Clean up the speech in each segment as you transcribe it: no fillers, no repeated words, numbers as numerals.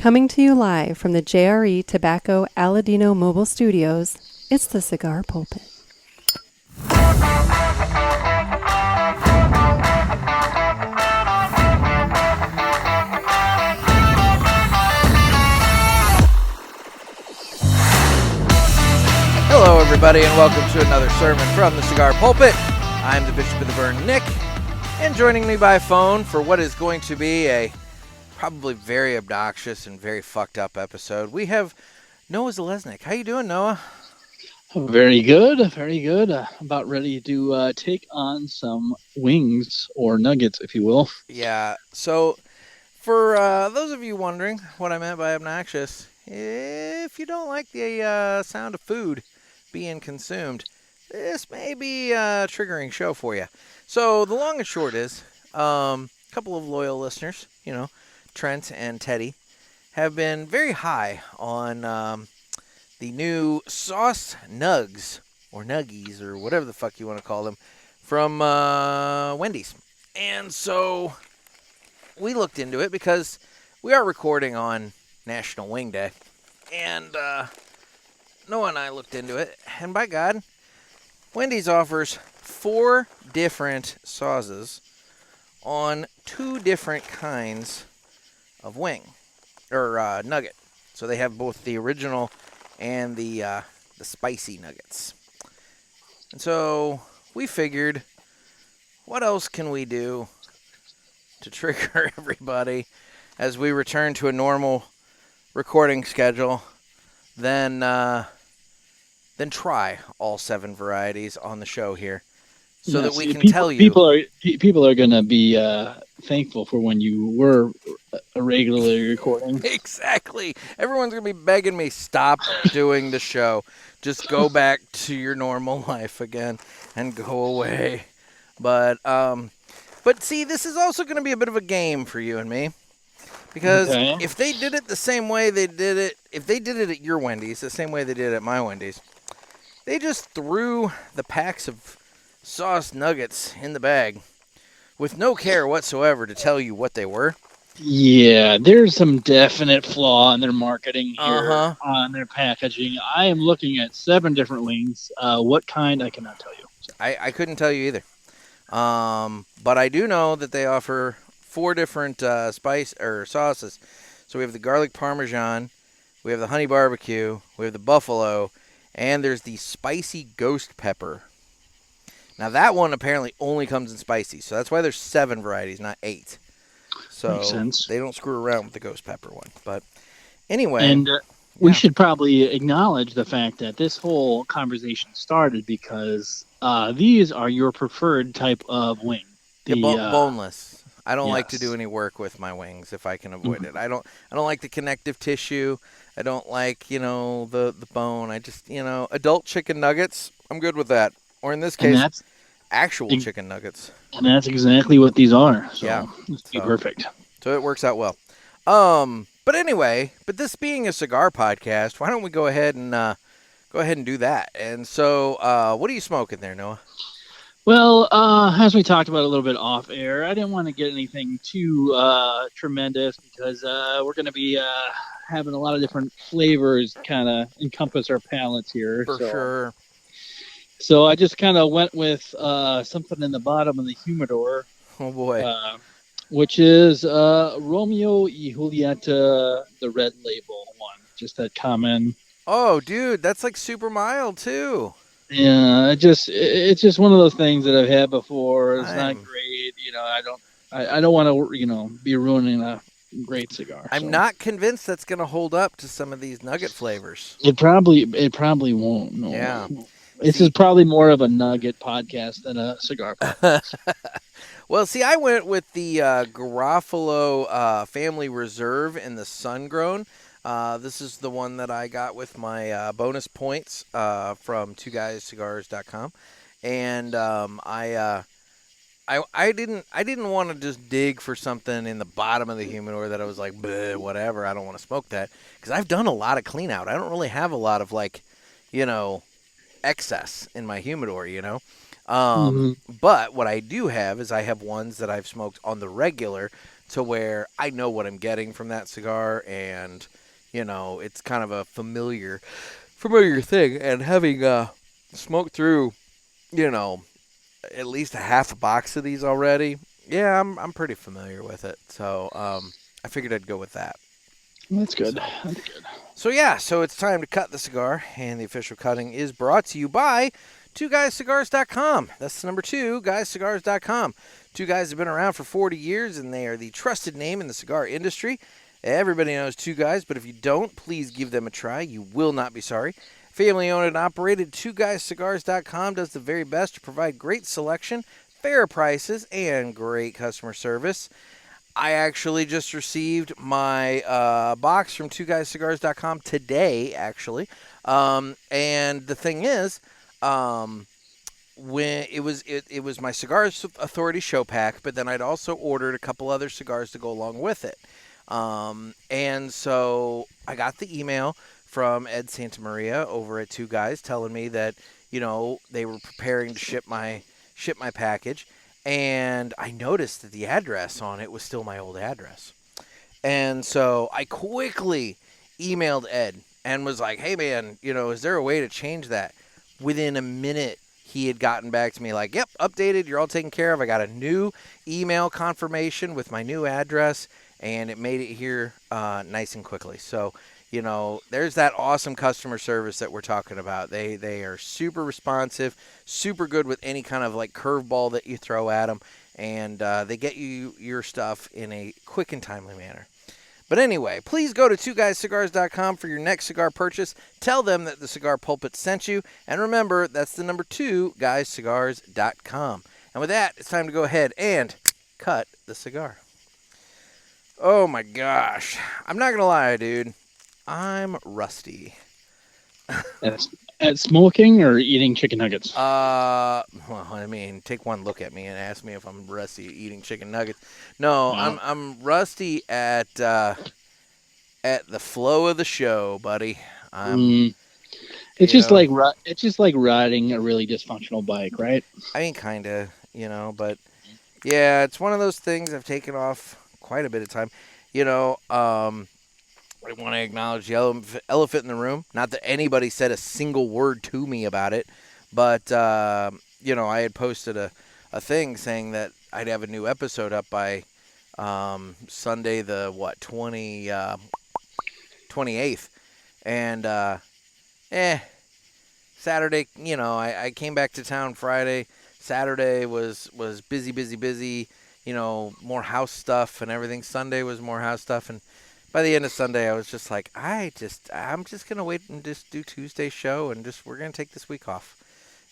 Coming to you live from the JRE Tobacco Aladino Mobile Studios, it's the Cigar Pulpit. Hello, everybody, and welcome to another sermon from the Cigar Pulpit. I'm the Bishop of the Burn, Nick, and joining me by phone for what is going to be a probably very obnoxious and very fucked up episode, we have Noah Zalesnik. How you doing, Noah? Very good, very good. About ready to take on some wings or nuggets, if you will. Yeah, so for those of you wondering what I meant by obnoxious, if you don't like the sound of food being consumed, this may be a triggering show for you. So the long and short is, a couple of loyal listeners, Trent and Teddy, have been very high on the new sauce Nuggs, or Nuggies, or whatever the fuck you want to call them, from Wendy's. And so we looked into it because we are recording on National Wing Day. And Noah and I looked into it, and by God, Wendy's offers 4 different sauces on 2 different kinds of wing, or nugget. So they have both the original and the spicy nuggets. And so we figured, what else can we do to trigger everybody as we return to a normal recording schedule than try all 7 varieties on the show here, so that we can tell you. People are going to be thankful for when you were regularly recording. Exactly. Everyone's going to be begging me, stop doing the show. Just go back to your normal life again and go away. But see, this is also going to be a bit of a game for you and me. Because if they did it the same way they did it, if they did it at your Wendy's, the same way they did it at my Wendy's, they just threw the packs of sauce nuggets in the bag with no care whatsoever to tell you what they were. Yeah, there's some definite flaw in their marketing here on their packaging. I am looking at 7 different wings. What kind, I cannot tell you. I couldn't tell you either. But I do know that they offer 4 different spice or sauces. So we have the garlic parmesan, we have the honey barbecue, we have the buffalo, and there's the spicy ghost pepper. Now that one apparently only comes in spicy, so that's why there's 7 varieties, not 8. So makes sense. They don't screw around with the ghost pepper one. But anyway, and we should probably acknowledge the fact that this whole conversation started because these are your preferred type of wing. Boneless. I don't like to do any work with my wings if I can avoid it. I don't like the connective tissue. I don't like, the bone. I just, adult chicken nuggets, I'm good with that. Or in this case, actual chicken nuggets. And that's exactly what these are. So yeah. It's perfect. So it works out well. But anyway, this being a cigar podcast, why don't we go ahead and do that? And so, what are you smoking there, Noah? Well, as we talked about a little bit off air, I didn't want to get anything too tremendous because we're going to be having a lot of different flavors kind of encompass our palates here. For sure. So I just kind of went with something in the bottom of the humidor. Oh, boy. Which is Romeo y Julieta, the red label one. Just that common. Oh, dude, that's like super mild, too. Yeah, it's just one of those things that I've had before. It's not great. I don't want to, be ruining a great cigar. I'm not convinced that's going to hold up to some of these nugget flavors. It probably won't. No. Yeah. This is probably more of a nugget podcast than a cigar podcast. Well, see, I went with the Garofalo Family Reserve in the Sungrown. This is the one that I got with my bonus points from twoguyscigars.com. And I didn't want to just dig for something in the bottom of the humidor that I was like, whatever, I don't want to smoke that. Because I've done a lot of clean out. I don't really have a lot of excess in my humidor, But what I do have is I have ones that I've smoked on the regular to where I know what I'm getting from that cigar, and it's kind of a familiar thing. And having smoked through, at least a half a box of these already, yeah, I'm pretty familiar with it. So I figured I'd go with that. That's good. That's good. So it's time to cut the cigar, and the official cutting is brought to you by 2guyscigars.com. That's the number 2, guyscigars.com. 2 Guys have been around for 40 years, and they are the trusted name in the cigar industry. Everybody knows 2 Guys, but if you don't, please give them a try. You will not be sorry. Family owned and operated, 2guyscigars.com does the very best to provide great selection, fair prices, and great customer service. I actually just received my box from 2guyscigars.com today, actually. And the thing is, when it was my Cigars Authority show pack, but then I'd also ordered a couple other cigars to go along with it. And so I got the email from Ed Santamaria over at 2 Guys telling me that, they were preparing to ship my package. And I noticed that the address on it was still my old address. And so I quickly emailed Ed and was like, hey, man, is there a way to change that? Within a minute, he had gotten back to me like, yep, updated. You're all taken care of. I got a new email confirmation with my new address, and it made it here nice and quickly. So, there's that awesome customer service that we're talking about. They are super responsive, super good with any kind of like curveball that you throw at them, and they get you your stuff in a quick and timely manner. But anyway, please go to 2guyscigars.com for your next cigar purchase. Tell them that the Cigar Pulpit sent you, and remember, that's the number 2, guyscigars.com. And with that, it's time to go ahead and cut the cigar. Oh my gosh, I'm not gonna lie, dude. I'm rusty. At smoking or eating chicken nuggets? Well, take one look at me and ask me if I'm rusty eating chicken nuggets. No, I'm rusty at the flow of the show, buddy. It's just like riding a really dysfunctional bike, right? I mean, kind of, but yeah, it's one of those things I've taken off quite a bit of time. I want to acknowledge the elephant in the room. Not that anybody said a single word to me about it, but, I had posted a thing saying that I'd have a new episode up by Sunday the, 28th. And, Saturday, I came back to town Friday. Saturday was busy, more house stuff and everything. Sunday was more house stuff, and by the end of Sunday, I was just like, I'm just going to wait and just do Tuesday's show, and we're going to take this week off.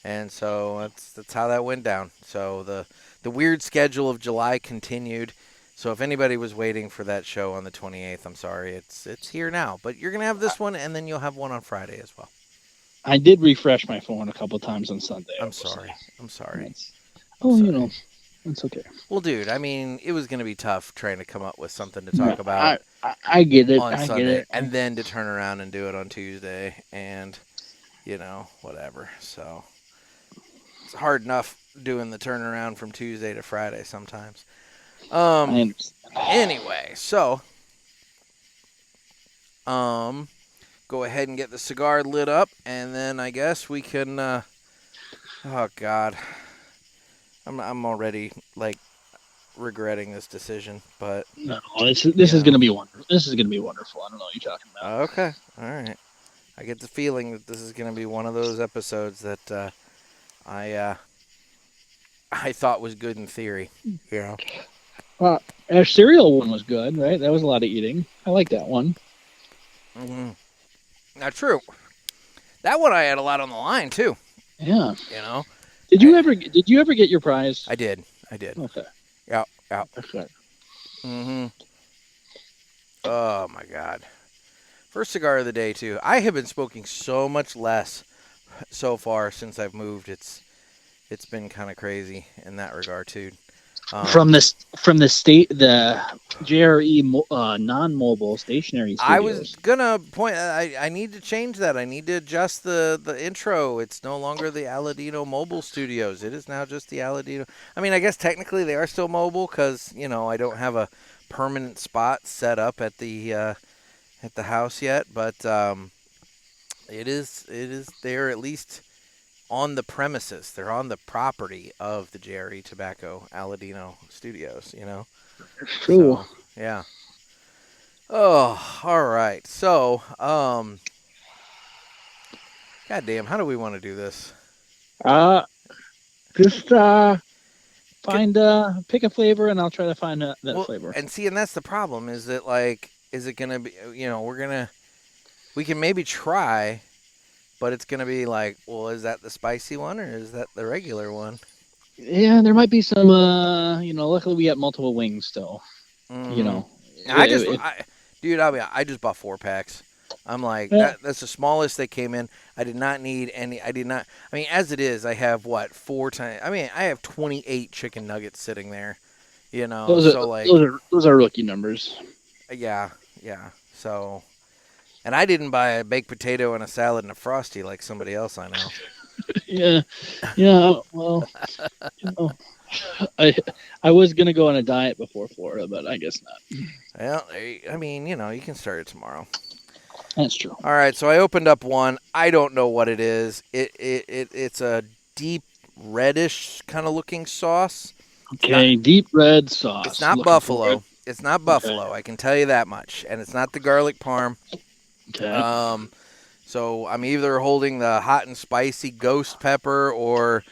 And so that's how that went down. So the weird schedule of July continued. So if anybody was waiting for that show on the 28th, I'm sorry. It's here now. But you're going to have this one, and then you'll have one on Friday as well. I did refresh my phone a couple times on Sunday. I'm sorry. It's okay. Well, dude, I mean, it was going to be tough trying to come up with something to talk about. I get it. On I Sunday, get it. and then to turn around and do it on Tuesday, and whatever. So it's hard enough doing the turnaround from Tuesday to Friday sometimes. I understand. Anyway, so go ahead and get the cigar lit up, and then I guess we can. Oh God. I'm already regretting this decision, but no, this is gonna be wonderful. This is gonna be wonderful. I don't know what you're talking about. Okay, all right. I get the feeling that this is gonna be one of those episodes that I thought was good in theory. Our cereal one was good, right? That was a lot of eating. I like that one. Mm-hmm. Not true. That one I had a lot on the line too. Yeah. Did you ever get your prize? I did. Okay. Yeah. Okay. Mm-hmm. Oh my God. First cigar of the day too. I have been smoking so much less so far since I've moved. It's been kind of crazy in that regard too. From the JRE non-mobile stationary studios. I was gonna point. I need to change that. I need to adjust the intro. It's no longer the Aladino Mobile Studios. It is now just the Aladino. I mean, I guess technically they are still mobile because I don't have a permanent spot set up at the house yet, but it is they're at least on the premises. They're on the property of the JRE Tobacco Aladino Studios. True. So, yeah. Oh, all right. So, goddamn, how do we want to do this? Just pick a flavor, and I'll try to find that flavor. And that's the problem. Is that is it gonna be? We can maybe try, but it's gonna be like, well, is that the spicy one or is that the regular one? Yeah, there might be some. Luckily we got multiple wings still. Mm. I just bought 4-packs. I'm like, that's the smallest they came in. I did not need any. I mean, as it is, I have 4 times. I mean, I have 28 chicken nuggets sitting there. Those are rookie numbers. Yeah. So, and I didn't buy a baked potato and a salad and a Frosty like somebody else I know. Yeah. Well, I was gonna go on a diet before Florida, but I guess not. Well, I mean, you can start it tomorrow. That's true. All right, so I opened up one. I don't know what it is. It's a deep reddish kind of looking sauce. Okay, deep red sauce. It's not buffalo. It's not buffalo. Okay. I can tell you that much. And it's not the garlic parm. Okay. So I'm either holding the hot and spicy ghost pepper or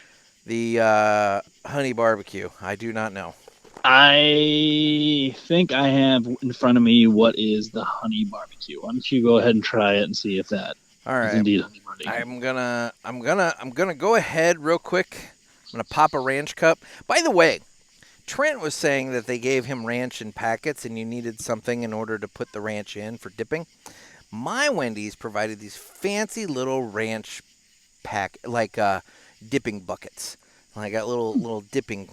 the honey barbecue. I do not know. I think I have in front of me what is the honey barbecue. Why don't you go ahead and try it and see if that is indeed honey barbecue. I'm gonna go ahead real quick. I'm gonna pop a ranch cup. By the way, Trent was saying that they gave him ranch in packets and you needed something in order to put the ranch in for dipping. My Wendy's provided these fancy little ranch dipping buckets. I got little dipping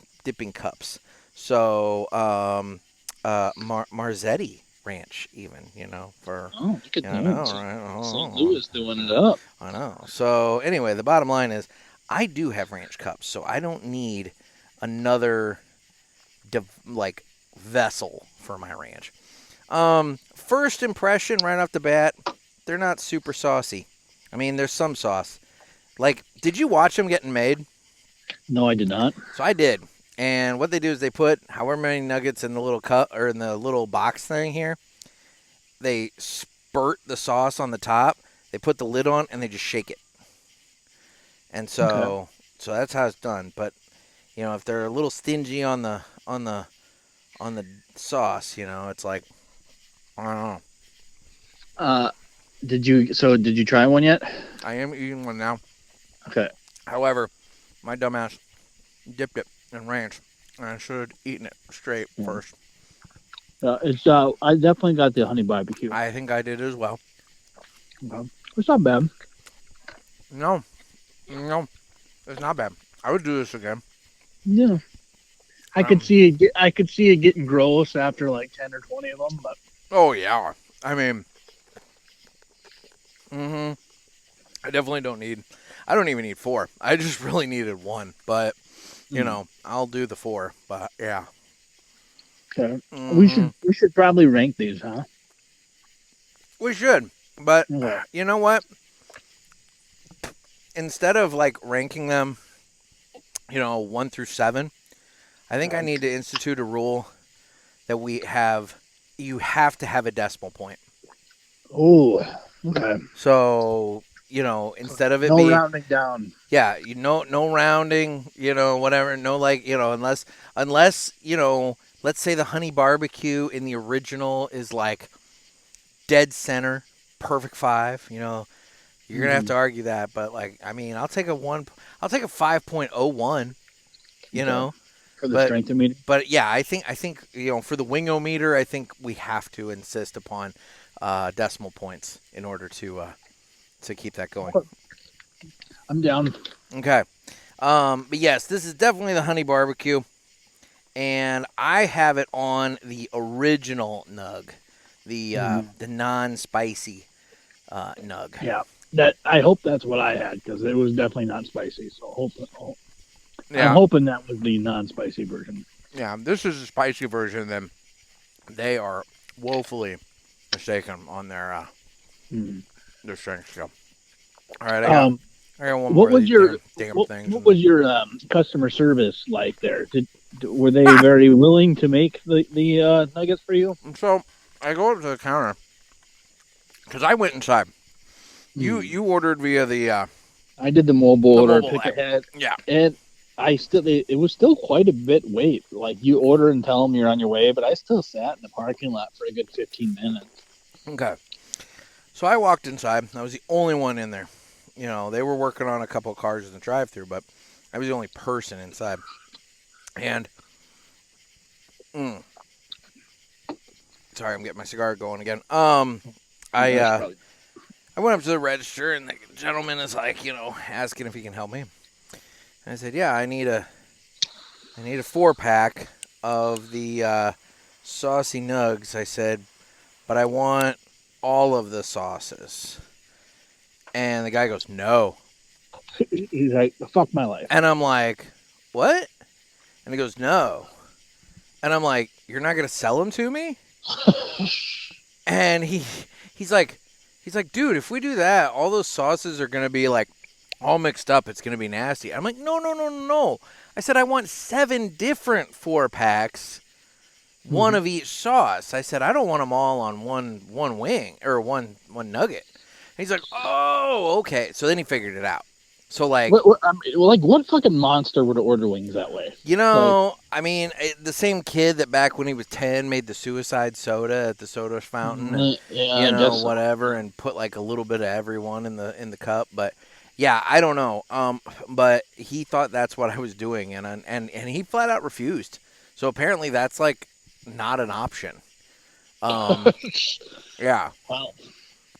cups. So Marzetti Ranch, even for look at that. Right? St. Louis doing it up. I know. So anyway, the bottom line is, I do have ranch cups, so I don't need another vessel for my ranch. First impression right off the bat, they're not super saucy. I mean, there's some sauce. Did you watch them getting made? No, I did not. So I did. And what they do is they put however many nuggets in the little cup or in the little box thing here. They spurt the sauce on the top. They put the lid on and they just shake it. And so that's how it's done. But if they're a little stingy on the sauce, it's like, I don't know. Did you try one yet? I am eating one now. Okay. However, my dumbass dipped it in ranch, and I should have eaten it straight first. I definitely got the honey barbecue. I think I did as well. It's not bad. No, it's not bad. I would do this again. Yeah. I could see it getting gross after 10 or 20 of them, but. Oh yeah, I mean, I definitely don't need. I don't even need 4. I just really needed 1, but I'll do the 4. But yeah. Okay. We should probably rank these, huh? We should, but you know what? Instead of ranking them, 1 through 7, I think I need to institute a rule that you have to have a decimal point. Oh, okay. So, instead of it being... No rounding down. Yeah, no rounding, whatever. No, unless, let's say the honey barbecue in the original is dead center, perfect 5, you're going to have to argue that. But, I'll take a 5.01, For the strength meter? But, yeah, I think for the wingometer, I think we have to insist upon decimal points in order to keep that going. I'm down. Okay. But yes, this is definitely the honey barbecue. And I have it on the original Nug, the non-spicy Nug. Yeah. I hope that's what I had, because it was definitely not spicy. So I'm hoping that was the non-spicy version. Yeah, this is a spicy version. Then they are woefully mistaken on their strength. So, all right, I got one What more of was these your damn things. what was your customer service like there? Were they very willing to make the nuggets for you? So I go up to the counter because I went inside. You ordered via I did the mobile the order, mobile pick app. ahead, Yeah. and it was still quite a bit wait. Like you order and tell them you're on your way, but I still sat in the parking lot for a good 15 minutes. Okay. So I walked inside. I was the only one in there. You know, they were working on a couple of cars in the drive-through, but I was the only person inside. And sorry, I'm getting my cigar going again. I went up to the register, and the gentleman is like, asking if he can help me. And I said, yeah, I need a 4-pack of the Saucy Nuggs. I said, but I want all of the sauces. And the guy goes, no. He's like, fuck my life. And I'm like, what? And he goes, no. And I'm like, you're not going to sell them to me? And he's like, dude, if we do that, all those sauces are going to be like all mixed up. It's going to be nasty. I'm like, no. I said, I want 7 different 4-packs, one of each sauce. I said, I don't want them all on one wing or one nugget. And he's like, oh, okay. So then he figured it out. So like, what fucking monster would order wings that way? I mean, the same kid that back when he was 10 made the suicide soda at the soda fountain, and, whatever, and put like a little bit of everyone in the cup. But yeah, I don't know. But he thought that's what I was doing, and he flat out refused. So apparently that's like not an option. Yeah. Wow.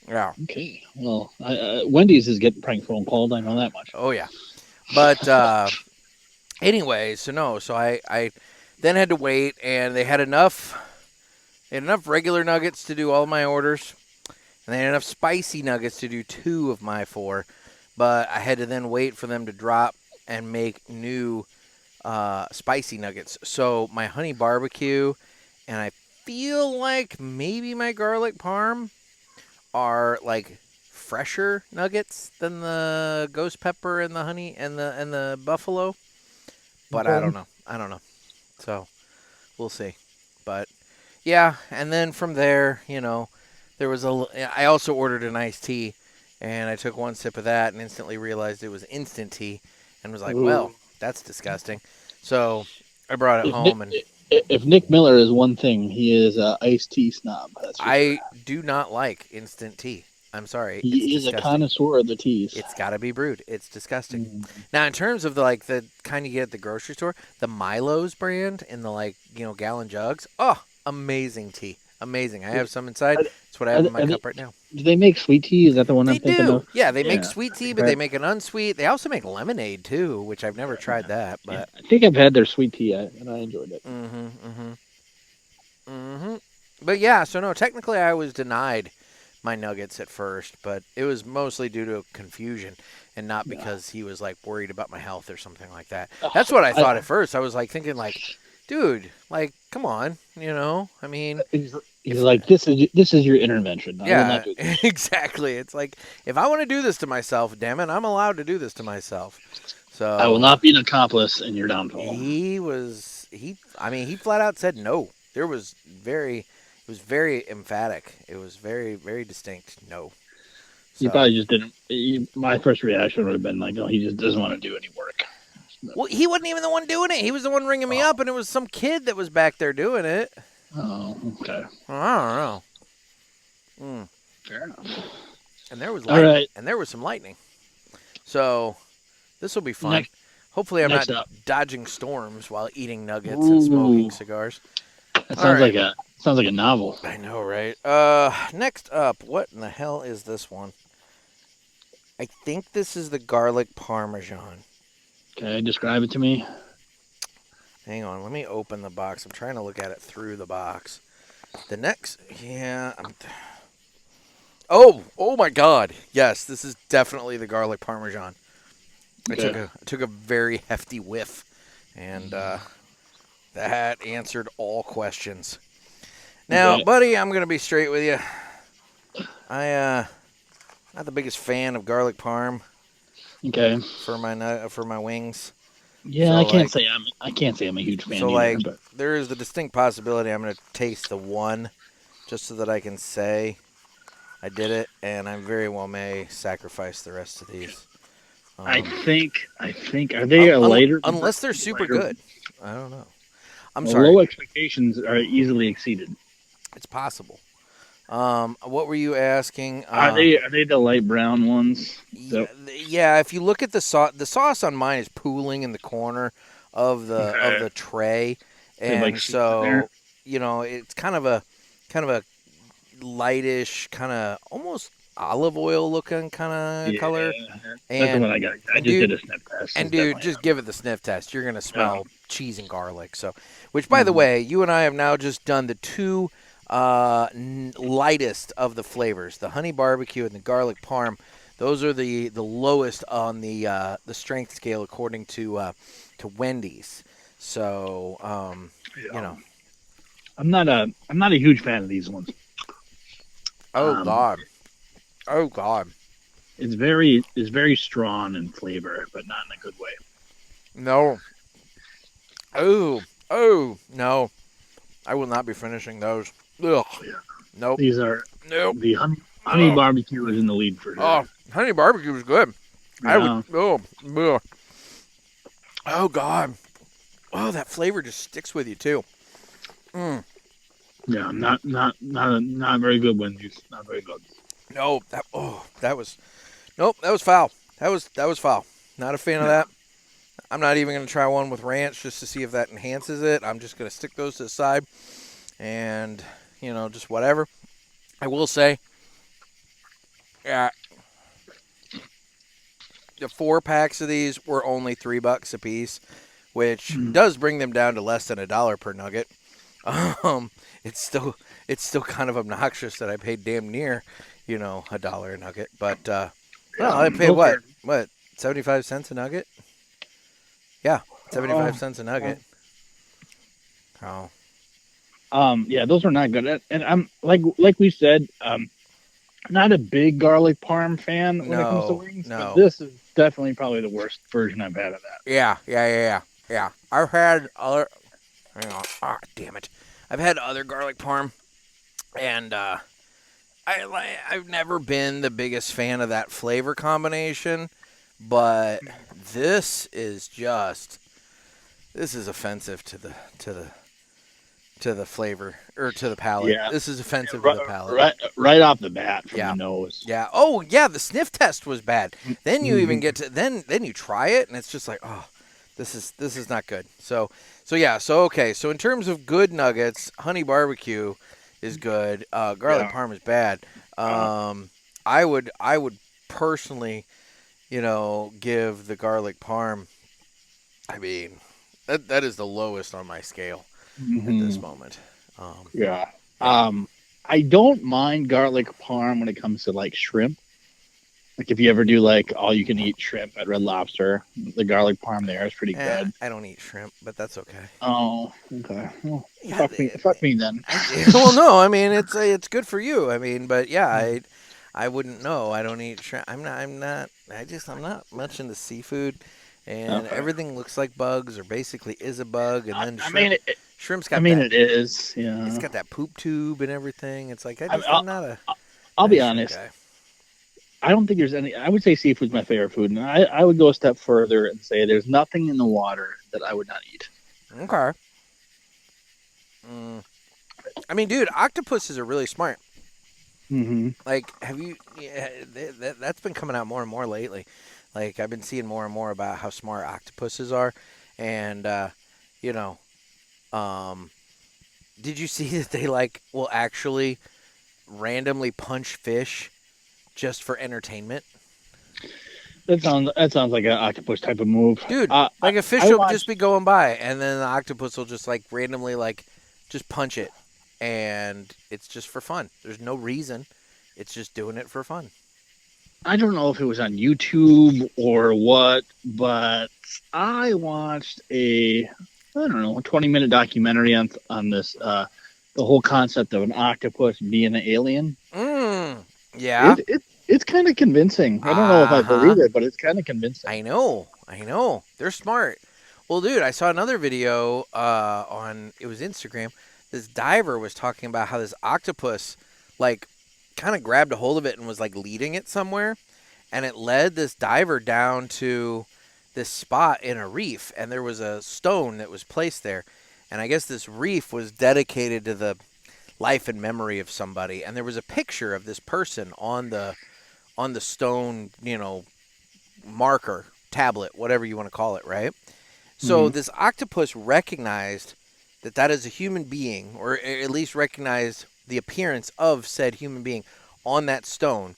Yeah. Okay. Well, Wendy's is getting prank phone called. I know that much. Oh yeah. But anyway, so I then had to wait, and they had enough regular nuggets to do all of my orders, and they had enough spicy nuggets to do 2 of my 4. But I had to then wait for them to drop and make new spicy nuggets. So my honey barbecue, and I feel like maybe my garlic parm are like fresher nuggets than the ghost pepper and the honey and the buffalo, but I don't know. So we'll see. But yeah, and then from there, there was I also ordered an iced tea, and I took one sip of that and instantly realized it was instant tea, and was like, well, that's disgusting. So I brought it home, and if Nick Miller is one thing, he is an iced tea snob. I do not like instant tea. I'm sorry. He is a connoisseur of the teas. It's got to be brewed. It's disgusting. Now, in terms of the kind you get at the grocery store, the Milo's brand in the gallon jugs, oh, amazing tea. Amazing. I have some inside. That's what I have in my cup right now. Do they make sweet tea? Is that the one I'm thinking of? Yeah, they make sweet tea, but they make an unsweet. They also make lemonade, too, which I've never tried that. But yeah, I think I've had their sweet tea, and I enjoyed it. But yeah, so no, technically I was denied my nuggets at first, but it was mostly due to confusion and not because he was worried about my health or something like that. That's what I thought at first. I was thinking dude, come on, I mean, he's like, this is your intervention. Yeah, I will not do this. Exactly. It's like, if I want to do this to myself, damn it, I'm allowed to do this to myself. So I will not be an accomplice in your downfall. He flat out said no. It was very emphatic. It was very, very distinct. No. So, you probably just didn't. My first reaction would have been like, "Oh, he just doesn't want to do any work." Well, he wasn't even the one doing it. He was the one ringing me up, and it was some kid that was back there doing it. Oh, okay. I don't know. Fair enough. And there was lightning. All right. And there was some lightning. So this will be fun. Hopefully, I'm not dodging storms while eating nuggets and smoking cigars. That sounds like a novel. I know, right? Next up, what in the hell is this one? I think this is the garlic parmesan. Okay, describe it to me. Hang on, let me open the box. I'm trying to look at it through the box. The next, Oh my God! Yes, this is definitely the garlic parmesan. Okay. I took a very hefty whiff, and that answered all questions. Now, Okay. buddy, I'm gonna be straight with you. Not the biggest fan of garlic parm Okay. for my wings. Yeah, So, I can't say I'm a huge fan So either. like, But there is the distinct possibility I'm gonna taste the one, just so that I can say I did it, and I very well may sacrifice the rest of these. I think are they a lighter? Unless they're super lighter? good. I don't know. I'm Well, sorry. low expectations are easily exceeded. It's possible. What were you asking? Are they the light brown ones? Yeah, if you look at the sauce on mine is pooling in the corner of the tray, and like so it's kind of a lightish, kind of almost olive oil looking kind of color. That's the And one I got. I just did a sniff test. And dude, just give it the sniff test. You're gonna smell cheese and garlic. So, which by the way, you and I have now just done the two lightest of the flavors, the honey barbecue and the garlic parm. Those are the lowest on the strength scale according to Wendy's. So I'm not a huge fan of these ones. Oh God. It's very strong in flavor, but not in a good way. No. Oh no. I will not be finishing those. Ugh. Yeah. Nope. These are the honey barbecue is in the lead for sure. Oh, honey barbecue is good. Yeah. Oh God. Oh, that flavor just sticks with you too. Yeah, not very good Wendy's. Not very good. No, that was foul. That was foul. Not a fan of that. I'm not even going to try one with ranch just to see if that enhances it. I'm just going to stick those to the side and, just whatever. I will say, the 4 packs of these were only $3 a piece, which does bring them down to less than $1 per nugget. It's still kind of obnoxious that I paid damn near, $1 a nugget. But I paid what 75 cents a nugget? Yeah, 75 cents a nugget. Oh. Yeah, those are not good. And I'm like we said, not a big garlic parm fan when it comes to wings. No. But this is definitely probably the worst version I've had of that. Yeah. I've had other. Hang on. Ah, damn it. I've had other garlic parm, and I've never been the biggest fan of that flavor combination, but this is offensive to the flavor or to the palate. Yeah. This is offensive to the palate. Right off the bat from the nose. Yeah. Oh yeah, the sniff test was bad. Then you even get to then you try it and it's just like, oh, this is not good. So okay. So in terms of good nuggets, honey barbecue is good. Garlic parm is bad. I would personally, give the garlic parm. I mean, that is the lowest on my scale at this moment. I don't mind garlic parm when it comes to like shrimp. Like if you ever do like all you can eat shrimp at Red Lobster, the garlic parm there is pretty good. I don't eat shrimp, but that's okay. Oh, okay. Well, fuck me then. Well, no, I mean it's good for you. I mean, but yeah, I wouldn't know. I don't eat shrimp. I'm not much into seafood, and everything looks like bugs or basically is a bug. And then shrimp's got. it is. Yeah. It's got that poop tube and everything. It's like I'm not a. I'll be honest. Guy. I don't think there's any. I would say seafood's my favorite food, and I would go a step further and say there's nothing in the water that I would not eat. Okay. I mean, dude, octopuses are really smart. Like, have you? Yeah, that's been coming out more and more lately. Like, I've been seeing more and more about how smart octopuses are, and did you see that they will actually randomly punch fish just for entertainment? That sounds like an octopus type of move, dude. Like a fish will just be going by, and then the octopus will just randomly just punch it, and it's just for fun. There's no reason. It's just doing it for fun. I don't know if it was on YouTube or what, but I watched a 20-minute documentary on this the the whole concept of an octopus being an alien. Yeah. It's kind of convincing. I don't know if I believe it, but it's kind of convincing. I know. They're smart. Well, dude, I saw another video on, it was Instagram. This diver was talking about how this octopus, like, kind of grabbed a hold of it and was, like, leading it somewhere. And it led this diver down to this spot in a reef. And there was a stone that was placed there. And I guess this reef was dedicated to the life and memory of somebody. And there was a picture of this person on the stone, marker, tablet, whatever you want to call it, right? So this octopus recognized that is a human being, or at least recognized the appearance of said human being on that stone.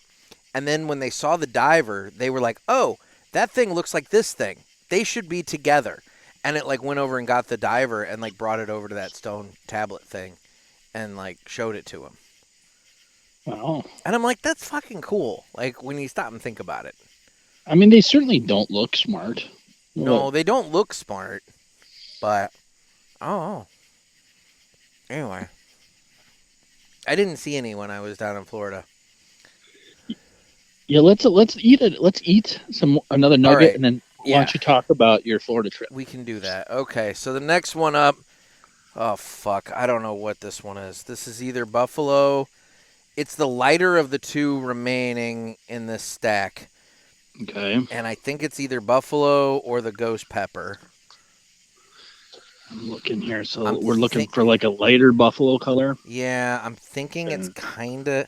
And then when they saw the diver, they were like, oh, that thing looks like this thing. They should be together. And it like went over and got the diver and like brought it over to that stone tablet thing and like showed it to him. Wow. And I'm like, that's fucking cool. Like when you stop and think about it. I mean, they certainly don't look smart. No, they don't look smart, but anyway, I didn't see any when I was down in Florida. Yeah, let's eat it. Let's eat another nugget, right. and then why don't you talk about your Florida trip? We can do that. Okay, so the next one up. Oh fuck, I don't know what this one is. This is either Buffalo. It's the lighter of the two remaining in this stack. Okay. And I think it's either Buffalo or the Ghost Pepper. I'm looking here. So we're looking for like a lighter Buffalo color. Yeah, I'm thinking it's kind of...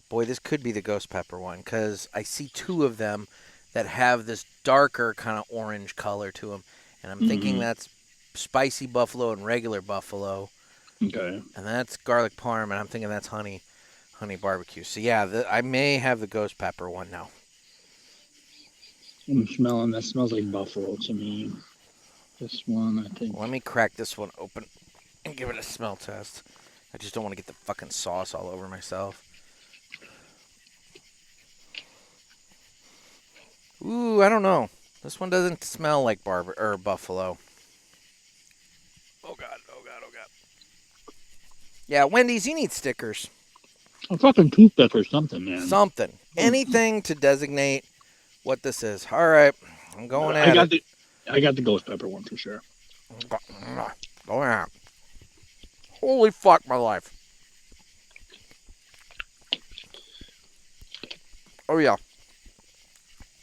Boy, this could be the Ghost Pepper one because I see two of them that have this darker kind of orange color to them. And I'm thinking that's spicy Buffalo and regular Buffalo. Okay. And that's garlic parm, and I'm thinking that's honey barbecue. So yeah, I may have the Ghost Pepper one now. I'm smelling, that smells like Buffalo to me. This one, I think. Let me crack this one open and give it a smell test. I just don't want to get the fucking sauce all over myself. Ooh, I don't know. This one doesn't smell like Buffalo. Oh God. Yeah, Wendy's, you need stickers. A fucking toothpick or something, man. Something. Anything to designate what this is. All right. I'm going at it. I got the Ghost Pepper one for sure. Going at it. Holy fuck, my life. Oh, yeah.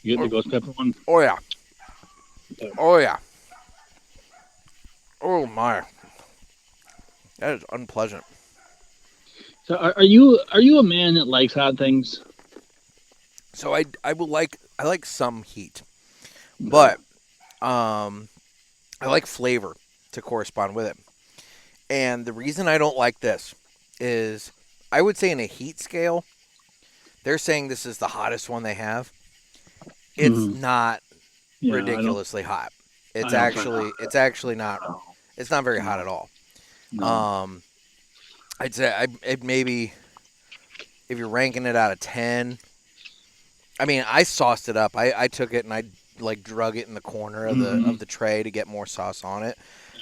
You get the Ghost Pepper one? Oh, yeah. Okay. Oh, yeah. Oh, my. That is unpleasant. So are you a man that likes hot things? So I like some heat. But I like flavor to correspond with it. And the reason I don't like this is I would say in a heat scale, they're saying this is the hottest one they have. It's not ridiculously hot. It's actually not. It's not very hot at all. No. I'd say it maybe if you're ranking it out of 10. I mean, I sauced it up. I took it and I like drug it in the corner of the tray to get more sauce on it.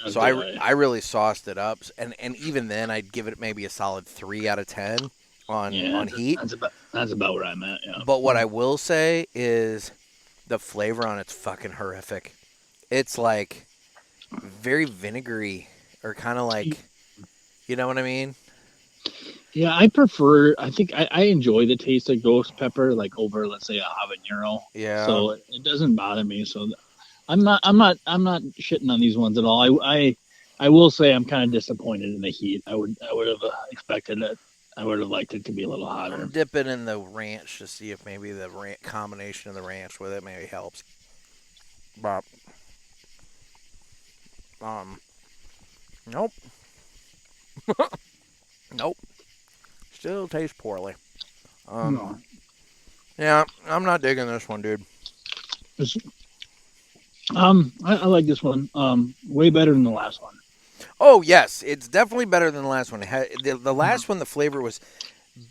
So I really sauced it up, and even then I'd give it maybe a solid 3 out of 10 on heat. That's about where I'm at. Yeah. But what I will say is the flavor on it's fucking horrific. It's like very vinegary or kind of like, you know what I mean? Yeah, I think I enjoy the taste of ghost pepper like over, let's say, a habanero. Yeah. So it doesn't bother me. So I'm not shitting on these ones at all. I will say I'm kind of disappointed in the heat. I would have expected it. I would have liked it to be a little hotter. I'm dipping in the ranch to see if maybe the combination of the ranch with it maybe helps. But nope. Nope. Still tastes poorly. No. Yeah, I'm not digging this one, dude. I like this one. Way better than the last one. Oh, yes. It's definitely better than the last one. The last one, the flavor was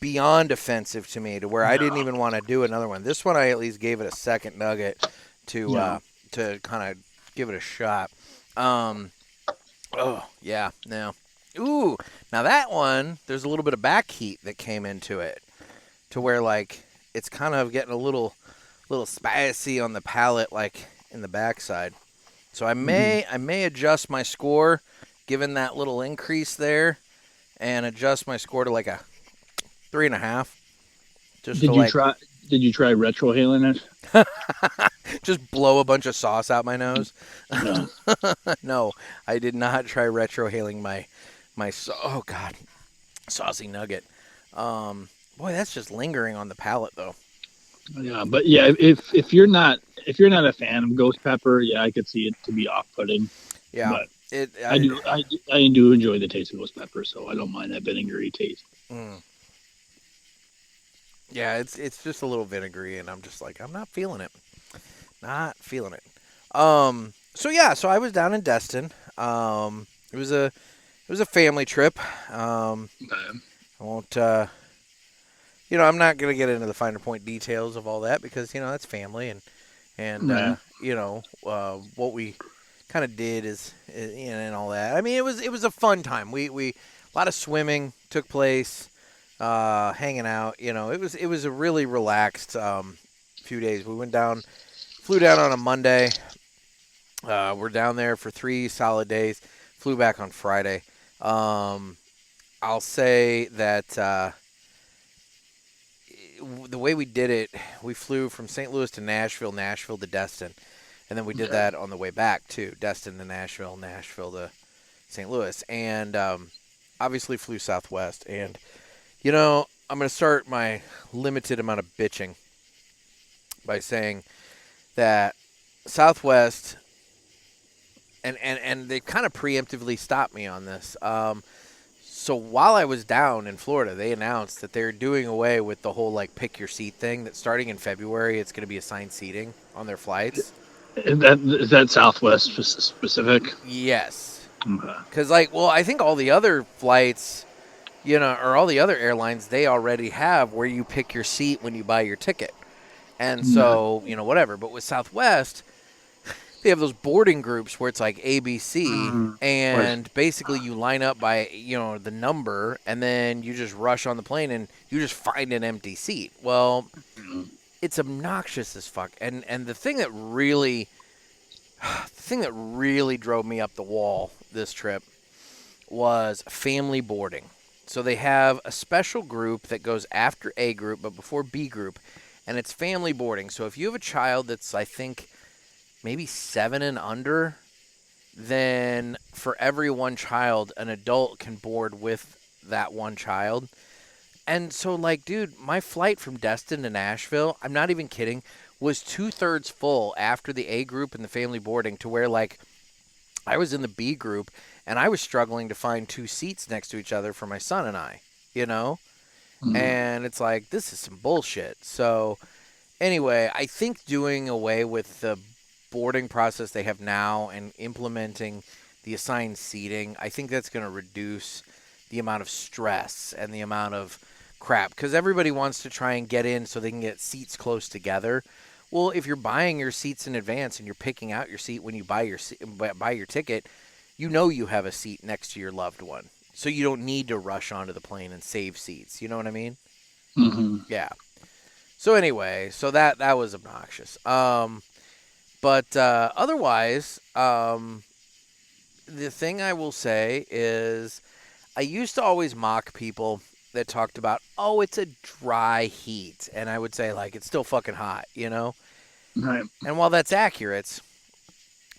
beyond offensive to me to where I didn't even want to do another one. This one, I at least gave it a second nugget to kind of give it a shot. Oh, yeah, no. Ooh, now that one, there's a little bit of back heat that came into it to where like it's kind of getting a little spicy on the palate, like in the backside. So I may adjust my score, given that little increase there, and adjust my score to like a 3.5, just to Did you like try? Did you try retrohaling it? just blow a bunch of sauce out my nose. No. No, I did not try retrohaling oh god, saucy nugget. Boy, that's just lingering on the palate though. Yeah, but yeah, if you're not a fan of ghost pepper, yeah, I could see it to be off-putting. Yeah, But it. I do enjoy the taste of ghost pepper, so I don't mind that vinegary taste. Mm, yeah, it's just a little vinegary, and I'm just like I'm not feeling it. Not feeling it. So I was down in Destin. It was a family trip. Okay. I won't. I'm not gonna get into the finer point details of all that because that's family and Right. what we kind of did is and all that. I mean, it was a fun time. We a lot of swimming took place, hanging out. It was a really relaxed few days. We flew down on a Monday. We're down there for 3 solid days. Flew back on Friday. I'll say that the way we did it, we flew from St. Louis to Nashville, Nashville to Destin, and then we did that on the way back too. Destin to Nashville, Nashville to St. Louis, and obviously flew Southwest. And I'm going to start my limited amount of bitching by saying that Southwest, and they kind of preemptively stopped me on this. So while I was down in Florida, they announced that they're doing away with the whole like pick your seat thing. That starting in February, it's going to be assigned seating on their flights. Is that Southwest specific? Yes, Okay. because I think all the other flights, or all the other airlines, they already have where you pick your seat when you buy your ticket, and so whatever. But with Southwest, they have those boarding groups where it's like ABC, and basically you line up by the number, and then you just rush on the plane and you just find an empty seat. Well, it's obnoxious as fuck. And the thing that really drove me up the wall this trip was family boarding. So they have a special group that goes after A group but before B group, and it's family boarding. So if you have a child that's, I think, maybe 7 and under, then for every one child, an adult can board with that one child. And so, dude, my flight from Destin to Nashville, I'm not even kidding, was 2/3 full after the A group and the family boarding, to where, I was in the B group, and I was struggling to find 2 seats next to each other for my son and I, And it's like, this is some bullshit. So, anyway, I think doing away with the boarding process they have now and implementing the assigned seating, I think that's going to reduce the amount of stress and the amount of crap, because everybody wants to try and get in so they can get seats close together. Well, if you're buying your seats in advance and you're picking out your seat when you buy your ticket, you have a seat next to your loved one, so you don't need to rush onto the plane and save seats. You know what I mean? Mm-hmm. Yeah. So anyway, that was obnoxious. But otherwise, the thing I will say is I used to always mock people that talked about, oh, it's a dry heat. And I would say, it's still fucking hot, Right. And while that's accurate,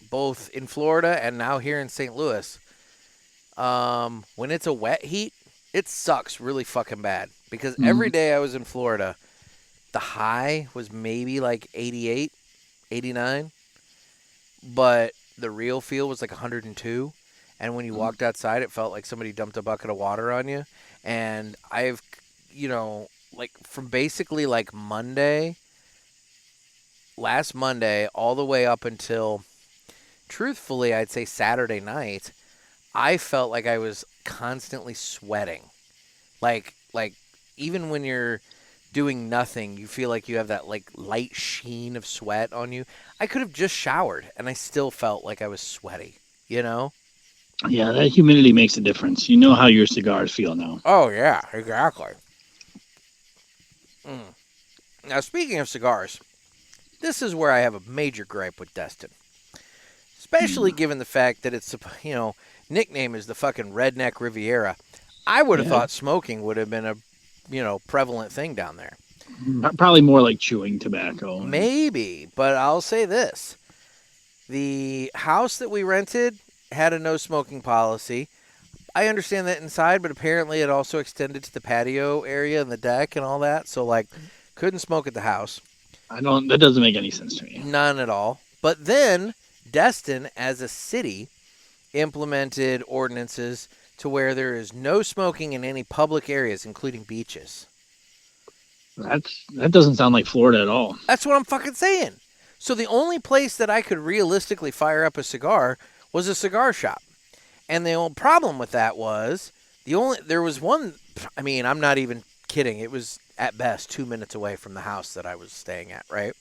both in Florida and now here in St. Louis, when it's a wet heat, it sucks really fucking bad. Because every day I was in Florida, the high was maybe 88, 89, but the real feel was 102. And when you walked outside, it felt like somebody dumped a bucket of water on you. And I've, from basically last Monday, all the way up until, truthfully, I'd say Saturday night, I felt like I was constantly sweating. Like even when you're doing nothing, you feel like you have that light sheen of sweat on you. I could have just showered and I still felt like I was sweaty, Yeah, that humidity makes a difference. You know how your cigars feel now. Oh, yeah, exactly. Mm. Now, speaking of cigars, this is where I have a major gripe with Destin. Especially Mm. given the fact that its, nickname is the fucking Redneck Riviera. I would have Yeah, thought smoking would have been a, prevalent thing down there. probably more like chewing tobacco. Maybe, but I'll say this. The house that we rented had a no smoking policy. I understand that inside, but apparently it also extended to the patio area and the deck and all that. So, like, couldn't smoke at the house. I don't. That doesn't make any sense to me. None at all. But then Destin, as a city, implemented ordinances to where there is no smoking in any public areas, including beaches. That doesn't sound like Florida at all. That's what I'm fucking saying. So the only place that I could realistically fire up a cigar was a cigar shop. And the only problem with that was there was one. I mean, I'm not even kidding. It was at best 2 minutes away from the house that I was staying at, right?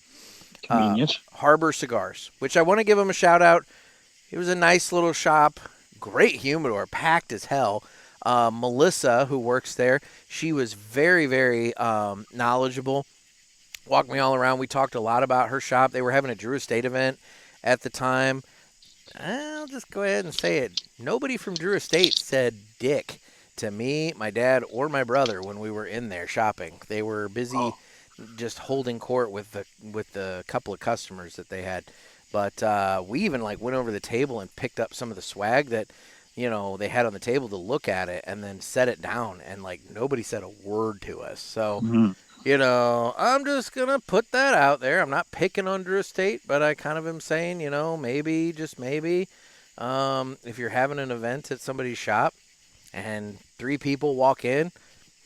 Convenient. Harbor Cigars, which I want to give them a shout out. It was a nice little shop, great humidor, packed as hell. Melissa, who works there, she was very, very knowledgeable. Walked me all around. We talked a lot about her shop. They were having a Drew Estate event at the time. I'll just go ahead and say it. Nobody from Drew Estate said dick to me, my dad, or my brother when we were in there shopping. They were busy just holding court with the couple of customers that they had. But we even went over the table and picked up some of the swag that they had on the table to look at it, and then set it down, and nobody said a word to us. So. Mm-hmm. I'm just going to put that out there. I'm not picking on Drew Estate, but I kind of am saying, maybe, just maybe, if you're having an event at somebody's shop and 3 people walk in,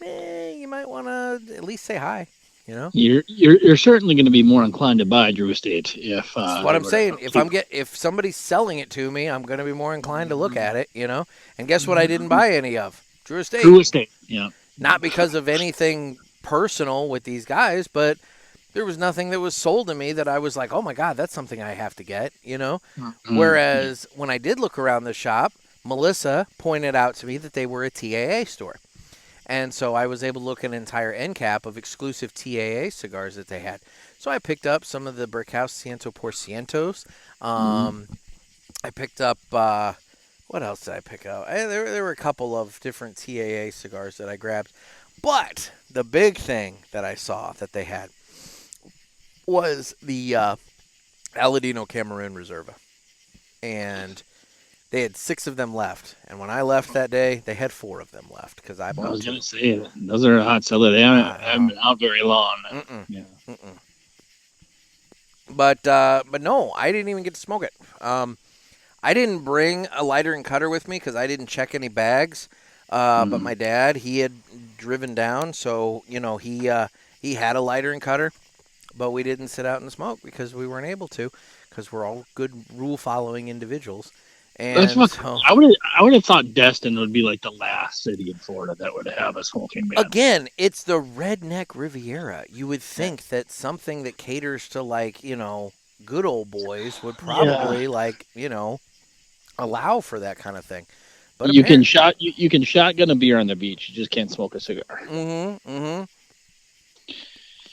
you might want to at least say hi, You're certainly going to be more inclined to buy Drew Estate if. That's what I'm saying. If somebody's selling it to me, I'm going to be more inclined to look at it, And guess what I didn't buy any of? Drew Estate. Drew Estate, yeah. Not because of anything personal with these guys, but there was nothing that was sold to me that I was like, oh my God, that's something I have to get, Mm-hmm. Whereas when I did look around the shop, Melissa pointed out to me that they were a TAA store. And so I was able to look at an entire end cap of exclusive TAA cigars that they had. So I picked up some of the Brickhouse Ciento por Cientos. I picked up, what else did I pick up? There were a couple of different TAA cigars that I grabbed. But the big thing that I saw that they had was the Aladino Cameroon Reserva. And they had 6 of them left. And when I left that day, they had 4 of them left because I bought 2. I was going to say, those are a hot seller. They haven't been out very long. Mm-mm. Yeah. Mm-mm. But no, I didn't even get to smoke it. I didn't bring a lighter and cutter with me because I didn't check any bags. But my dad, he had driven down, so he had a lighter and cutter, but we didn't sit out and smoke because we weren't able to, because we're all good rule following individuals. And so, I would have thought Destin would be like the last city in Florida that would have a smoking ban. Again, it's the Redneck Riviera. You would think that something that caters to good old boys would probably allow for that kind of thing. But you can shotgun a beer on the beach. You just can't smoke a cigar. Mm-hmm. Mm-hmm.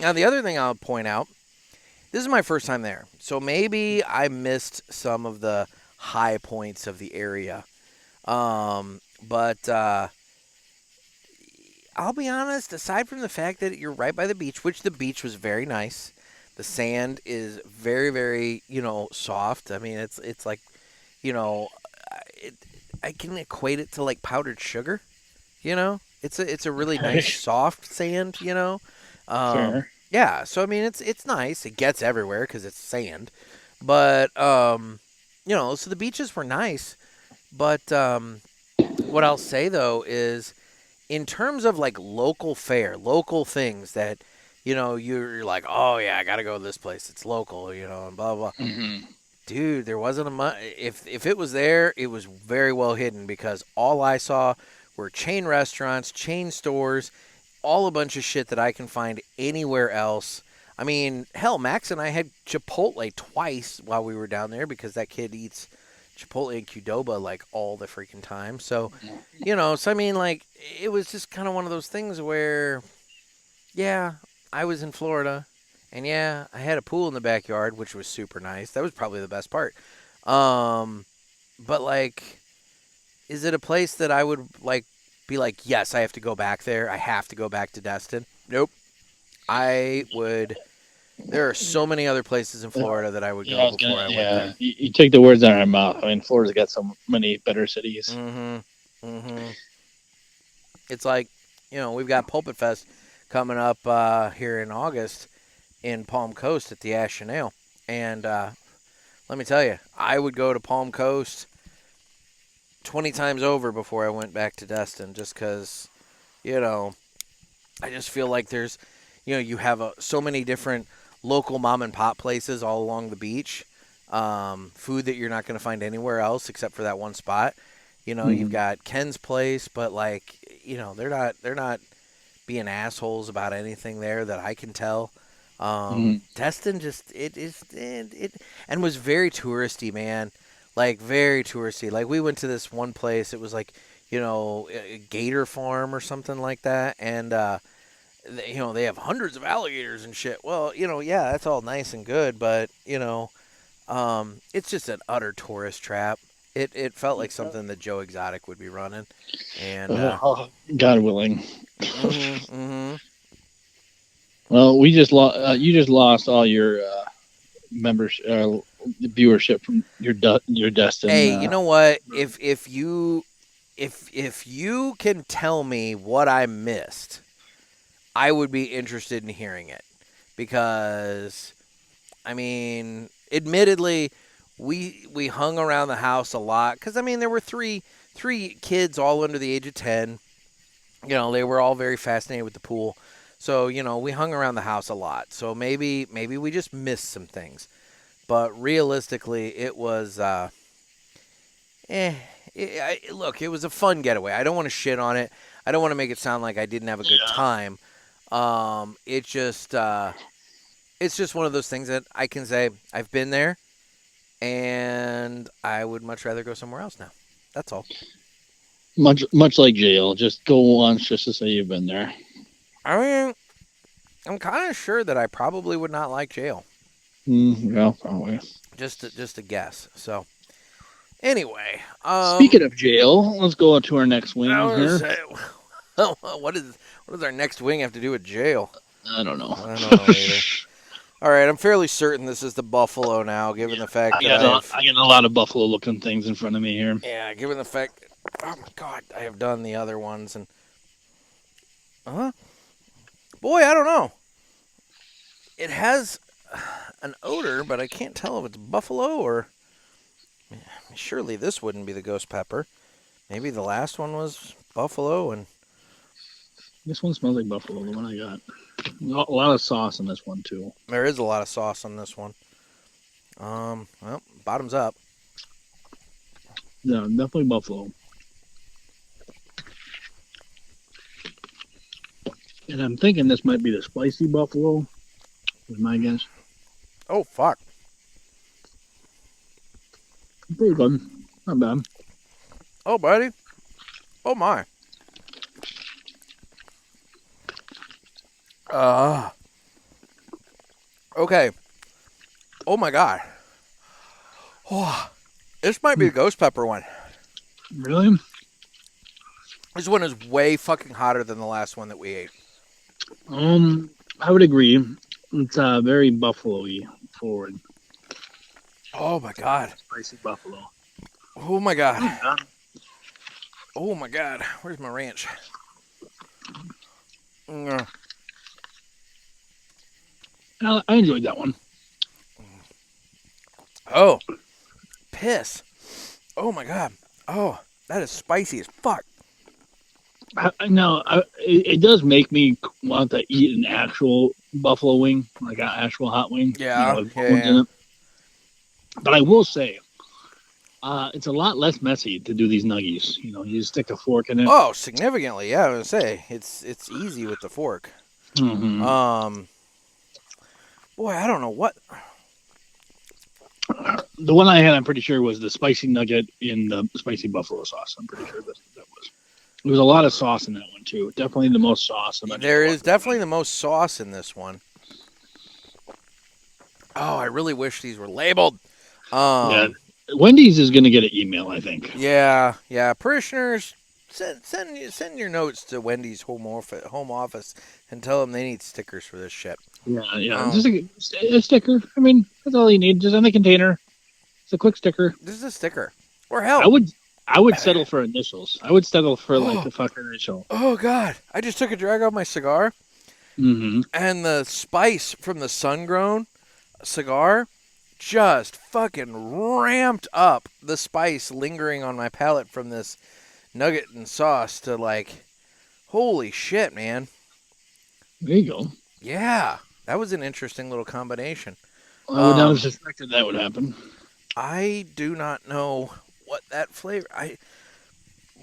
Now, the other thing I'll point out, this is my first time there, so maybe I missed some of the high points of the area. But I'll be honest, aside from the fact that you're right by the beach, which the beach was very nice, the sand is very, very, soft. I mean, it's like, I can equate it to like powdered sugar, It's a really nice soft sand, Sure. Yeah, so I mean it's nice. It gets everywhere because it's sand, but so the beaches were nice. But what I'll say though is, in terms of like local fare, local things that you're like, oh yeah, I gotta go to this place. It's local, and blah blah. Mm-hmm. Dude, there wasn't if it was there, it was very well hidden because all I saw were chain restaurants, chain stores, all a bunch of shit that I can find anywhere else. I mean, hell, Max and I had Chipotle twice while we were down there because that kid eats Chipotle and Qdoba like all the freaking time. So, I mean, like, it was just kind of one of those things where, yeah, I was in Florida, and yeah, I had a pool in the backyard, which was super nice. That was probably the best part. But like, is it a place that I would like be like, yes, I have to go back there. I have to go back to Destin. Nope. I would. There are so many other places in Florida that I would go before I went there. You take the words out of my mouth. I mean, Florida's got so many better cities. It's like, we've got PulpitFest coming up here in August in Palm Coast at the Ash and Ale. And let me tell you, I would go to Palm Coast 20 times over before I went back to Destin, just because, I just feel like there's, you have so many different local mom and pop places all along the beach. Food that you're not going to find anywhere else except for that one spot. You've got Ken's Place, but like, they're not being assholes about anything there that I can tell. Destin just it and was very touristy, man. Like very touristy. Like we went to this one place. It was like, a gator farm or something like that, and they have hundreds of alligators and shit. Well, yeah, that's all nice and good, but it's just an utter tourist trap. It felt like something that Joe Exotic would be running, and God willing. Well, you just lost all your members viewership from your Destin. Hey, you know what? If you can tell me what I missed, I would be interested in hearing it, because, I mean, admittedly, we hung around the house a lot because, I mean, there were three kids all under the age of 10. They were all very fascinated with the pool. So, we hung around the house a lot. So maybe we just missed some things. But realistically, it was, look, it was a fun getaway. I don't want to shit on it. I don't want to make it sound like I didn't have a good time. It's just one of those things that I can say I've been there, and I would much rather go somewhere else now. That's all. Much like jail, just go once just to say you've been there. I mean, I'm kind of sure that I probably would not like jail. Yeah, probably. Just a guess. So, anyway. Speaking of jail, let's go on to our next wing here. What does our next wing have to do with jail? I don't know. I don't know either. All right, I'm fairly certain this is the Buffalo now, given the fact I got a lot of buffalo-looking things in front of me here. Yeah, given the fact, oh my God, I have done the other ones, and boy, I don't know. It has an odor, but I can't tell if it's buffalo or. Surely this wouldn't be the ghost pepper. Maybe the last one was buffalo, and this one smells like buffalo. The one I got. A lot of sauce in this one too. There is a lot of sauce on this one. Well, bottoms up. Yeah, definitely buffalo. And I'm thinking this might be the spicy buffalo. Is my guess. Oh fuck! Pretty good. Not bad. Oh, buddy. Oh my. Okay. Oh my God. Oh, this might be the ghost pepper one. Really? This one is way fucking hotter than the last one that we ate. I would agree. It's very buffalo-y forward. Oh my God. Spicy buffalo. Oh my God. Oh my God. Where's my ranch? I enjoyed that one. Oh. Piss. Oh my God. Oh, that is spicy as fuck. It does make me want to eat an actual buffalo wing, like an actual hot wing. Yeah. Yeah. But I will say, it's a lot less messy to do these nuggies. You just stick a fork in it. Oh, significantly. Yeah, I was gonna say it's easy with the fork. Mm-hmm. Boy, I don't know what. The one I had, I'm pretty sure, was the spicy nugget in the spicy buffalo sauce. I'm pretty sure that was. There was a lot of sauce in that one too. Definitely the most sauce. There is definitely the most sauce in this one. Oh, I really wish these were labeled. Yeah, Wendy's is going to get an email, I think. Yeah. Parishioners, send your notes to Wendy's home office and tell them they need stickers for this shit. Yeah. Just a sticker. I mean, that's all you need. Just on the container. It's a quick sticker. This is a sticker. Or hell, I would settle for initials. I would settle for like the fucking initial. Oh God! I just took a drag off my cigar, and the spice from the Sungrown cigar just fucking ramped up the spice lingering on my palate from this nugget and sauce to like, holy shit, man! There you go. Yeah, that was an interesting little combination. I would not have suspected that would happen. I do not know what that flavor. I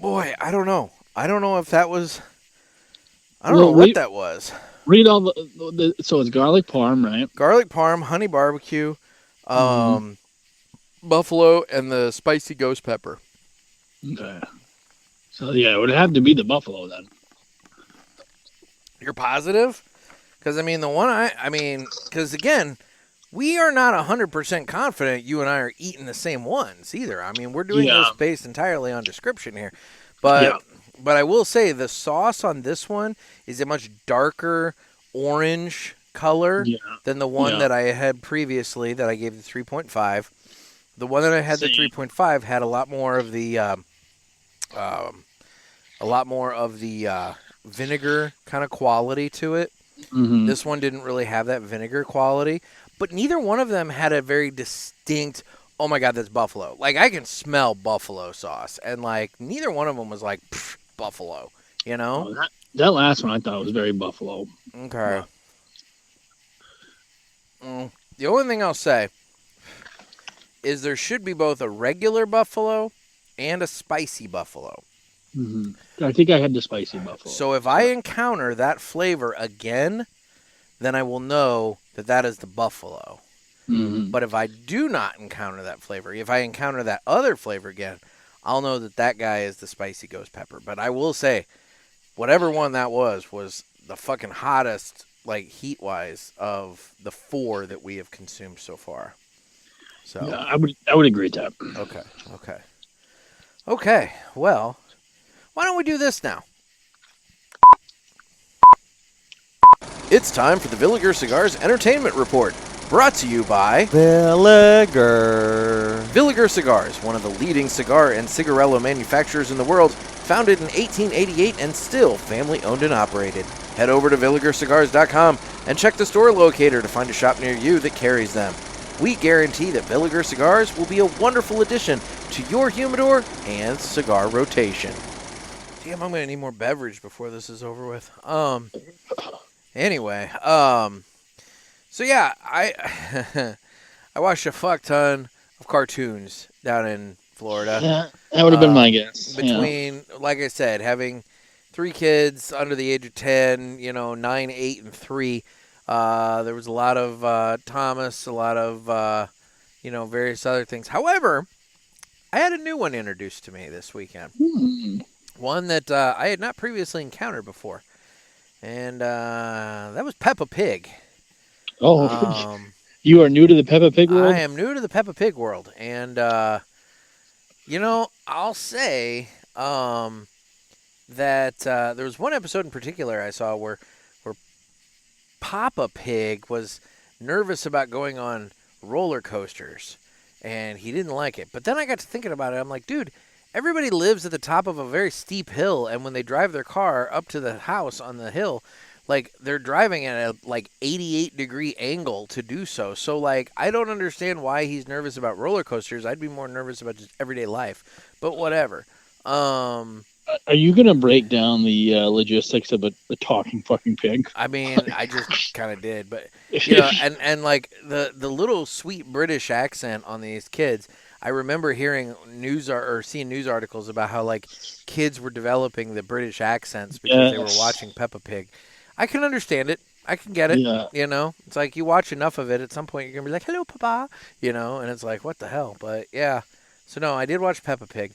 don't know. I don't know if that was. I don't know what that was. Read all the so it's garlic parm, right? Garlic parm, honey barbecue, buffalo, and the spicy ghost pepper. Okay. So yeah, it would have to be the buffalo then. You're positive? Because I mean, because again, we are not 100% confident you and I are eating the same ones either. I mean, we're doing this based entirely on description here. But I will say the sauce on this one is a much darker orange color than the one that I had previously that I gave the 3.5. The one that I had the 3.5 had a lot more of the vinegar kind of quality to it. Mm-hmm. This one didn't really have that vinegar quality. But neither one of them had a very distinct, oh my God, that's buffalo. Like, I can smell buffalo sauce. And, like, neither one of them was like, buffalo, you know? Oh, that last one I thought was very buffalo. Okay. The only thing I'll say is there should be both a regular buffalo and a spicy buffalo. Mm-hmm. I think I had the spicy buffalo. So if I encounter that flavor again, then I will know that is the buffalo. Mm-hmm. But if I do not encounter that flavor, if I encounter that other flavor again, I'll know that guy is the spicy ghost pepper. But I will say, whatever one that was the fucking hottest, like heat-wise, of the 4 that we have consumed so far. So yeah, I would agree with that. Okay. Well, why don't we do this now? It's time for the Villiger Cigars Entertainment Report, brought to you by Villiger. Villiger Cigars, one of the leading cigar and cigarello manufacturers in the world, founded in 1888 and still family-owned and operated. Head over to VilligerCigars.com and check the store locator to find a shop near you that carries them. We guarantee that Villiger Cigars will be a wonderful addition to your humidor and cigar rotation. Damn, I'm going to need more beverage before this is over with. Anyway, so yeah, I watched a fuck ton of cartoons down in Florida. Yeah, that would have been my guess. Between, like I said, having 3 kids under the age of 10, 9, 8, and 3, there was a lot of Thomas, a lot of, various other things. However, I had a new one introduced to me this weekend. One that I had not previously encountered before. And that was Peppa Pig. Oh, you are new to the Peppa Pig world? I am new to the Peppa Pig world. And, I'll say that there was one episode in particular I saw where Papa Pig was nervous about going on roller coasters. And he didn't like it. But then I got to thinking about it. I'm like, dude, everybody lives at the top of a very steep hill, and when they drive their car up to the house on the hill, like, they're driving at a, 88-degree angle to do so. So, I don't understand why he's nervous about roller coasters. I'd be more nervous about just everyday life. But whatever. Are you going to break down the logistics of a talking fucking pig? I mean, I just kind of did. But, the little sweet British accent on these kids, I remember hearing seeing news articles about how, kids were developing the British accents because they were watching Peppa Pig. I can understand it. I can get it. Yeah. You know, it's like you watch enough of it, at some point you're gonna be like, "Hello, Papa," you know, and it's like, what the hell? But yeah, so no, I did watch Peppa Pig.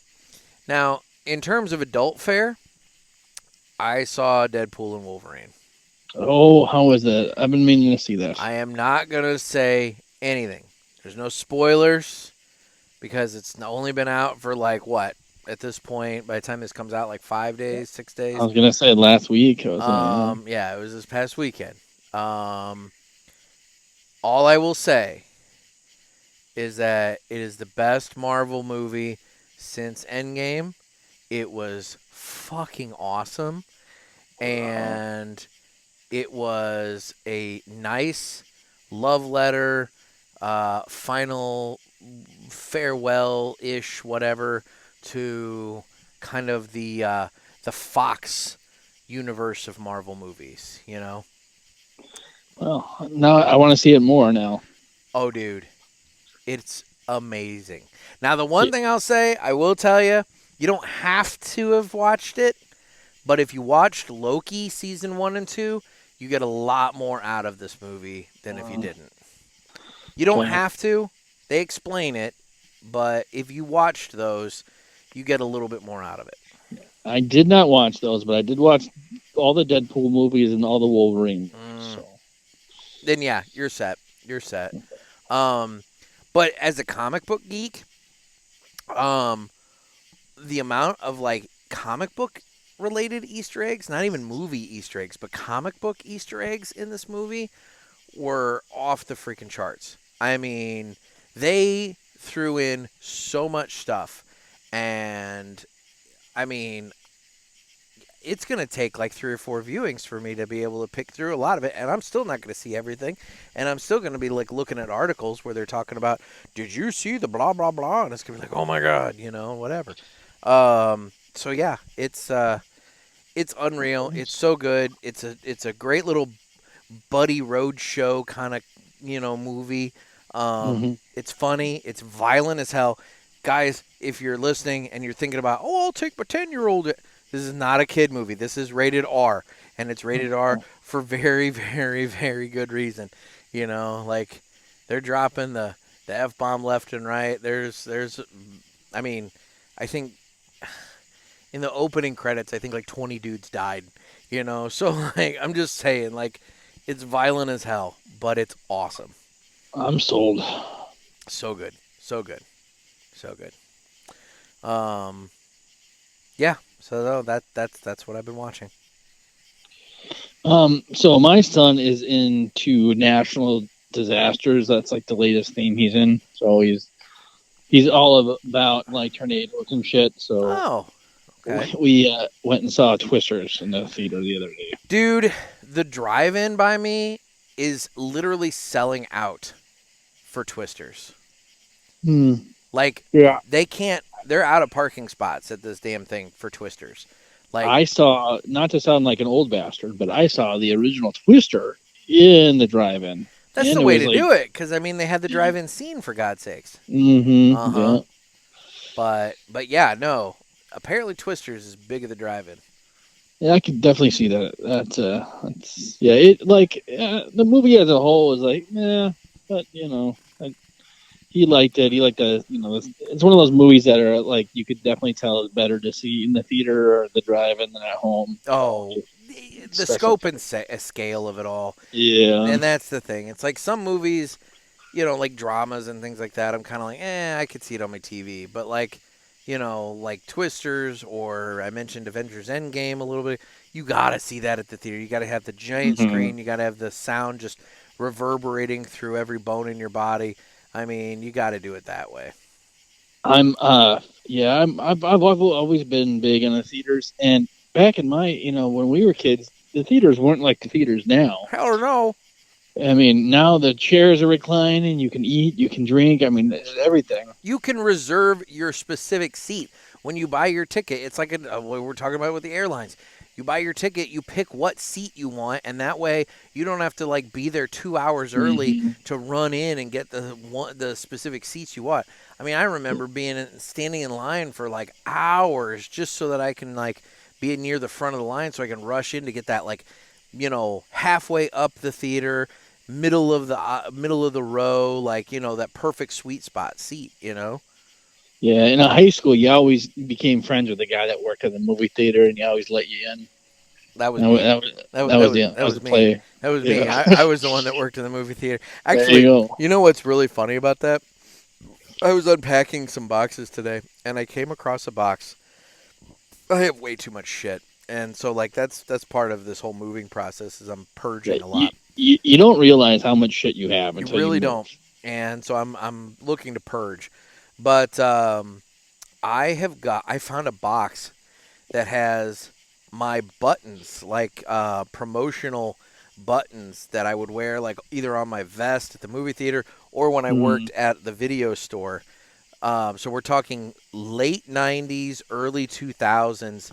Now, in terms of adult fare, I saw Deadpool and Wolverine. Oh, how was that? I've been meaning to see that. I am not gonna say anything. There's no spoilers because it's only been out for like what at this point. By the time this comes out, like 5 days, 6 days. I was gonna say last week. It It was this past weekend. All I will say is that it is the best Marvel movie since Endgame. It was fucking awesome, and it was a nice love letter, final farewell-ish, whatever, to kind of the Fox universe of Marvel movies, you know? Well, now I want to see it more now. Oh, dude, it's amazing. Now, the one thing I'll say, I will tell you, you don't have to have watched it, but if you watched Loki season 1 and 2, you get a lot more out of this movie than if you didn't. You don't have to. They explain it, but if you watched those, you get a little bit more out of it. I did not watch those, but I did watch all the Deadpool movies and all the Wolverine movies. So. Then yeah, you're set. You're set. But as a comic book geek, the amount of like comic book related Easter eggs, not even movie Easter eggs, but comic book Easter eggs in this movie were off the freaking charts. I mean, they threw in so much stuff, and I mean, it's going to take like 3 or 4 viewings for me to be able to pick through a lot of it, and I'm still not going to see everything, and I'm still going to be like looking at articles where they're talking about, did you see the blah blah blah, and it's going to be like, oh my god, you know, whatever. So yeah, it's unreal. It's so good. It's a great little buddy road show kind of, you know, movie. It's funny. It's violent as hell. Guys, if you're listening and you're thinking about, oh, I'll take my 10-year-old. This is not a kid movie. This is rated R, and it's rated R for very, very, very good reason. You know, like they're dropping the F-bomb left and right. I mean, I think in the opening credits, I think like 20 dudes died. You know, so like I'm just saying, like it's violent as hell, but it's awesome. I'm sold. So good, so good, so good. Yeah. So that's what I've been watching. So my son is into national disasters. That's like the latest theme he's in. So he's all about like tornadoes and shit. So okay. We went and saw Twisters in the theater the other day. Dude, the drive-in by me is literally selling out for Twisters. Like, yeah, they're out of parking spots at this damn thing for Twisters. Like, I saw, not to sound like an old bastard, but I saw the original Twister in the drive-in. That's and the way to do it, because, I mean, they had the drive-in scene, for God's sakes. Yeah. But yeah, no. Apparently Twisters is big of the drive-in. Yeah, I could definitely see that. That's yeah. It like the movie as a whole is like, yeah, but you know, he liked it. He liked the, you know, it's one of those movies that are like you could definitely tell it's better to see in the theater or the drive-in than at home. Oh, the scope and scale of it all. Yeah, and that's the thing. It's like some movies, you know, like dramas and things like that. I'm kind of like, I could see it on my TV, but like, you know, like Twisters, or I mentioned Avengers Endgame a little bit. You got to see that at the theater. You got to have the giant screen. You got to have the sound just reverberating through every bone in your body. I mean, you got to do it that way. I've always been big in the theaters, and back in my, you know, when we were kids, the theaters weren't like the theaters now. Hell no. I mean, now the chairs are reclining. You can eat, you can drink. I mean, everything. You can reserve your specific seat when you buy your ticket. It's like what we're talking about with the airlines. You buy your ticket, you pick what seat you want, and that way you don't have to like be there 2 hours early to run in and get the specific seats you want. I mean, I remember standing in line for like hours just so that I can like be near the front of the line so I can rush in to get that like halfway up the theater, middle of the row, like that perfect sweet spot seat. Yeah, in high school, you always became friends with the guy that worked at the movie theater, and he always let you in. That was That was me. that was, That was that that was was the that that was was the me. play. That was me. Yeah, I was the one that worked in the movie theater. there you Actually, go. you know what's really funny about that? I was unpacking some boxes today, and I came across a box. I have way too much shit, and so like that's part of this whole moving process is I'm Yeah, purging a you, lot. you you don't realize how much shit you have You until you really move. don't, and so I'm looking to purge, but I found a box that has my buttons, like promotional buttons that I would wear, like either on my vest at the movie theater or when I Hmm. worked at the video store. So we're talking late 90s, early 2000s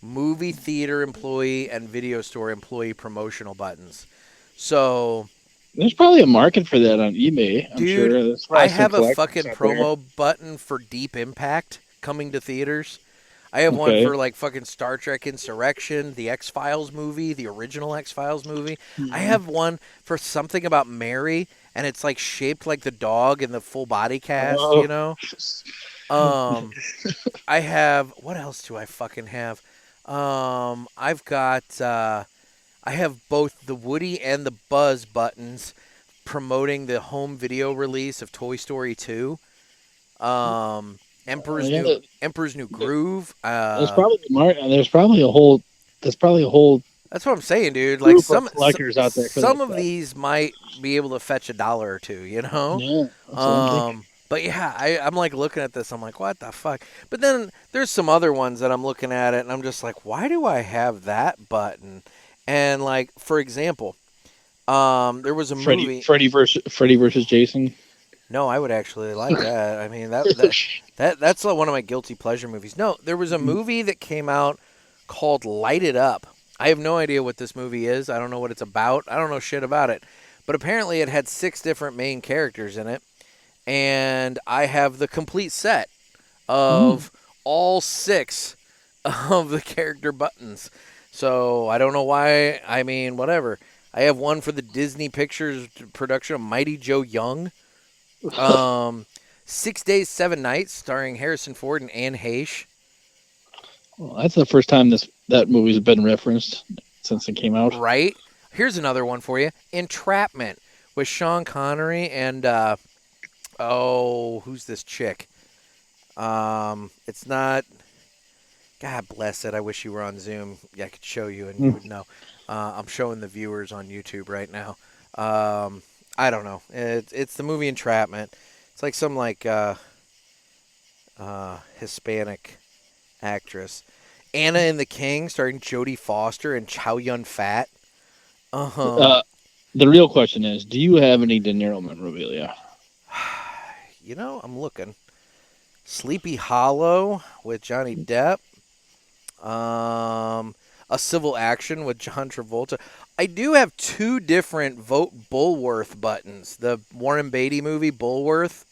movie theater employee and video store employee promotional buttons. So, There's probably a market for that on eBay. I'm dude, sure there's I probably some have a collectors fucking out there. promo button for Deep Impact coming to theaters. I have one Okay. for like fucking Star Trek Insurrection, the X Files movie, the original X Files movie. I Hmm. have one for something about Mary, and it's like shaped like the dog in the full body cast. Oh. Um, I have what else do I fucking have? I've got I have both the Woody and the Buzz buttons promoting the home video release of Toy Story 2. Um, Yeah, Emperor's New Groove. there's probably there's probably a whole That's what I'm saying, dude. Like group of collectors out there for that some of stuff. these might be able to fetch $1 or $2. Yeah, that's what I'm thinking. But yeah, I'm like looking at this. I'm like, what the fuck? But then there's some other ones that I'm looking at it, and I'm just like, why do I have that button? And like, for example, there was a movie. Freddy versus Jason. No, I would actually like that. I mean, that's like one of my guilty pleasure movies. No, there was a movie that came out called Light It Up. I have no idea what this movie is. I don't know what it's about. I don't know shit about it. But apparently it had 6 different main characters in it. And I have the complete set Hmm. of all 6 of the character buttons. So I don't know why. I mean, whatever. I have one for the Disney Pictures production of Mighty Joe Young. Um, 6 Days, 7 Nights, starring Harrison Ford and Anne Heche. Well, that's the first time that movie's been referenced since it came out. Right. Here's another one for you: Entrapment with Sean Connery and who's this chick? It's not. God bless it. I wish you were on Zoom. I could show you and you would know. I'm showing the viewers on YouTube right now. I don't know. It's the movie Entrapment. It's like some like Hispanic actress. Anna and the King, starring Jodie Foster and Chow Yun Fat. Uh, the real question is, do you have any De Niro memorabilia? I'm looking. Sleepy Hollow with Johnny Depp. A Civil Action with John Travolta. I do have 2 different Vote Bulworth buttons. The Warren Beatty movie Bulworth.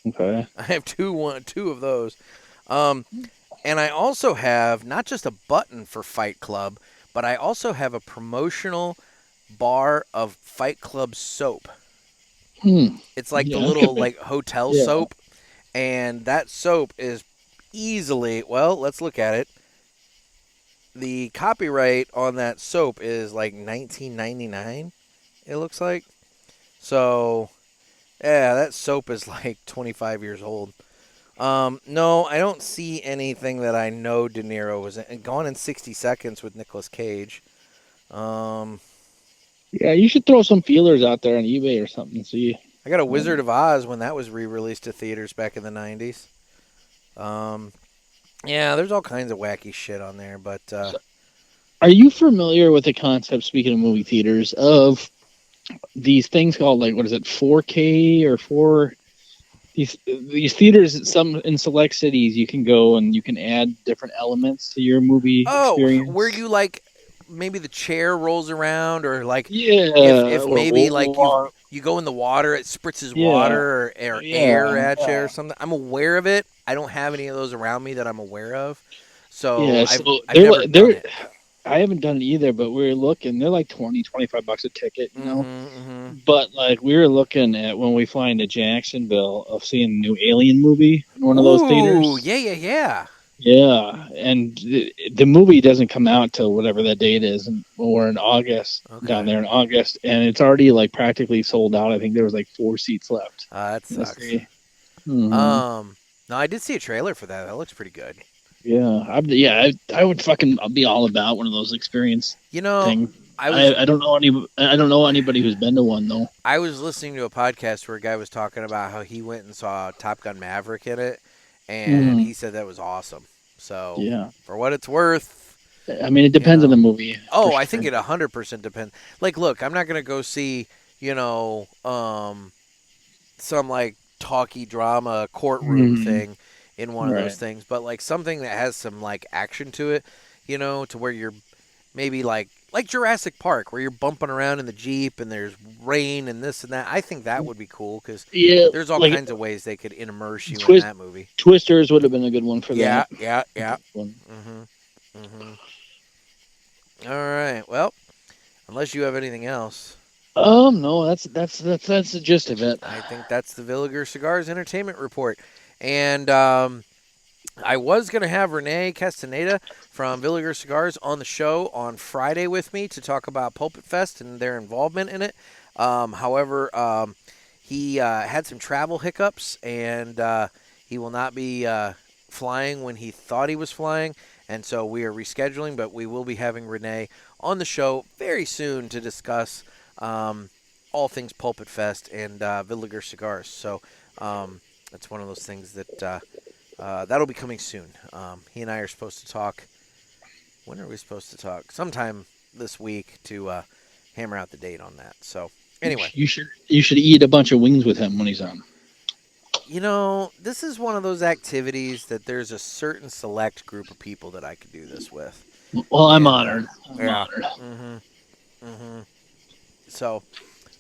Okay. I have two of those. And I also have not just a button for Fight Club, but I also have a promotional bar of Fight Club soap. Hmm. It's like the Yeah, that could little be. like hotel Yeah. soap, and that soap is easily, well, let's look at it. The copyright on that soap is like 1999, it looks like. So, yeah, that soap is like 25 years old. No, I don't see anything that I know De Niro was in. Gone in 60 Seconds with Nicolas Cage. Um, Yeah, you should throw some feelers out there on eBay or something and see. I got a Um, Wizard of Oz when that was re-released to theaters back in the 90s. Um, yeah, there's all kinds of wacky shit on there, but Are you familiar with the concept, speaking of movie theaters, of these things called, like, what is it, 4K or 4? These theaters, some in select cities, you can go and you can add different elements to your movie where experience. you like maybe the chair rolls around, or like Yeah, if maybe like or you go in the water, it spritzes yeah, water or air yeah, at you or yeah, something. I'm aware of it. I don't have any of those around me that I'm aware of, so yeah. I've So I've never done it. I haven't done it either, but we were looking. They're like $20-$25 a ticket, you know. But like we were looking at when we fly into Jacksonville of seeing a new Alien movie in one of those theaters. Ooh, yeah. Yeah, and the movie doesn't come out till whatever that date is, and we're in August down there in August, and it's already like practically sold out. I think there was like 4 seats left. That sucks. Mm-hmm. No, I did see a trailer for that. That looks pretty good. Yeah, I would fucking be all about one of those experience. You know, thing. I don't know anybody who's been to one though. I was listening to a podcast where a guy was talking about how he went and saw Top Gun Maverick in it, and he said that was awesome. So yeah, for what it's worth, I mean it depends on the movie. Oh, I think it 100% depends. Like, look, I'm not gonna go see some like talky drama courtroom thing in one of those things, but like something that has some like action to it, to where you're maybe like Jurassic Park, where you're bumping around in the Jeep and there's rain and this and that. I think that would be cool because there's all kinds of ways they could immerse you in that movie. Twisters would have been a good one for that. Yeah. All right. Well, unless you have anything else. No, that's the gist of it. I think that's the Villiger Cigars Entertainment Report. And I was going to have Renee Castaneda from Villiger Cigars on the show on Friday with me to talk about PulpitFest and their involvement in it. However, he had some travel hiccups, and he will not be flying when he thought he was flying. And so we are rescheduling, but we will be having Renee on the show very soon to discuss all things PulpitFest and Villiger Cigars. So that's one of those things that that'll be coming soon. He and I are supposed to talk. When are we supposed to talk? Sometime this week to hammer out the date on that. So anyway, you should eat a bunch of wings with him when he's on. This is one of those activities that there's a certain select group of people that I could do this with. Well, I'm honored. I'm honored. So,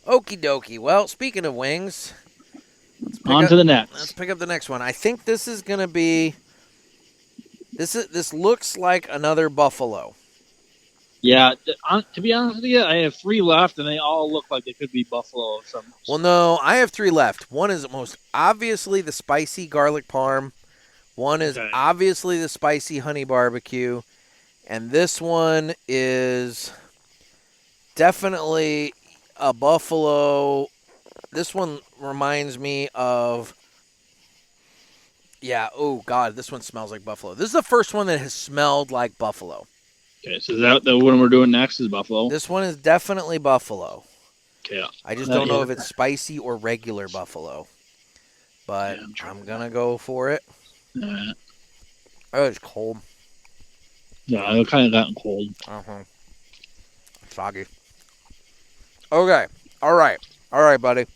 okie dokie. Well, speaking of wings, on to the next. Let's pick up the next one. I think this is going to be. This looks like another buffalo. Yeah, to be honest with you, I have 3 left, and they all look like they could be buffalo. Well, no, I have 3 left. One is most obviously the spicy garlic parm. One is obviously the spicy honey barbecue. And this one is definitely a buffalo. This one reminds me of... Yeah, oh, God, this one smells like buffalo. This is the first one that has smelled like buffalo. Okay, so that the one we're doing next is buffalo? This one is definitely buffalo. Okay. I just don't know if it's spicy or regular buffalo. But I'm going to go for it. Oh, it's cold. Yeah, it kind of gotten cold. Soggy. Okay. All right, buddy.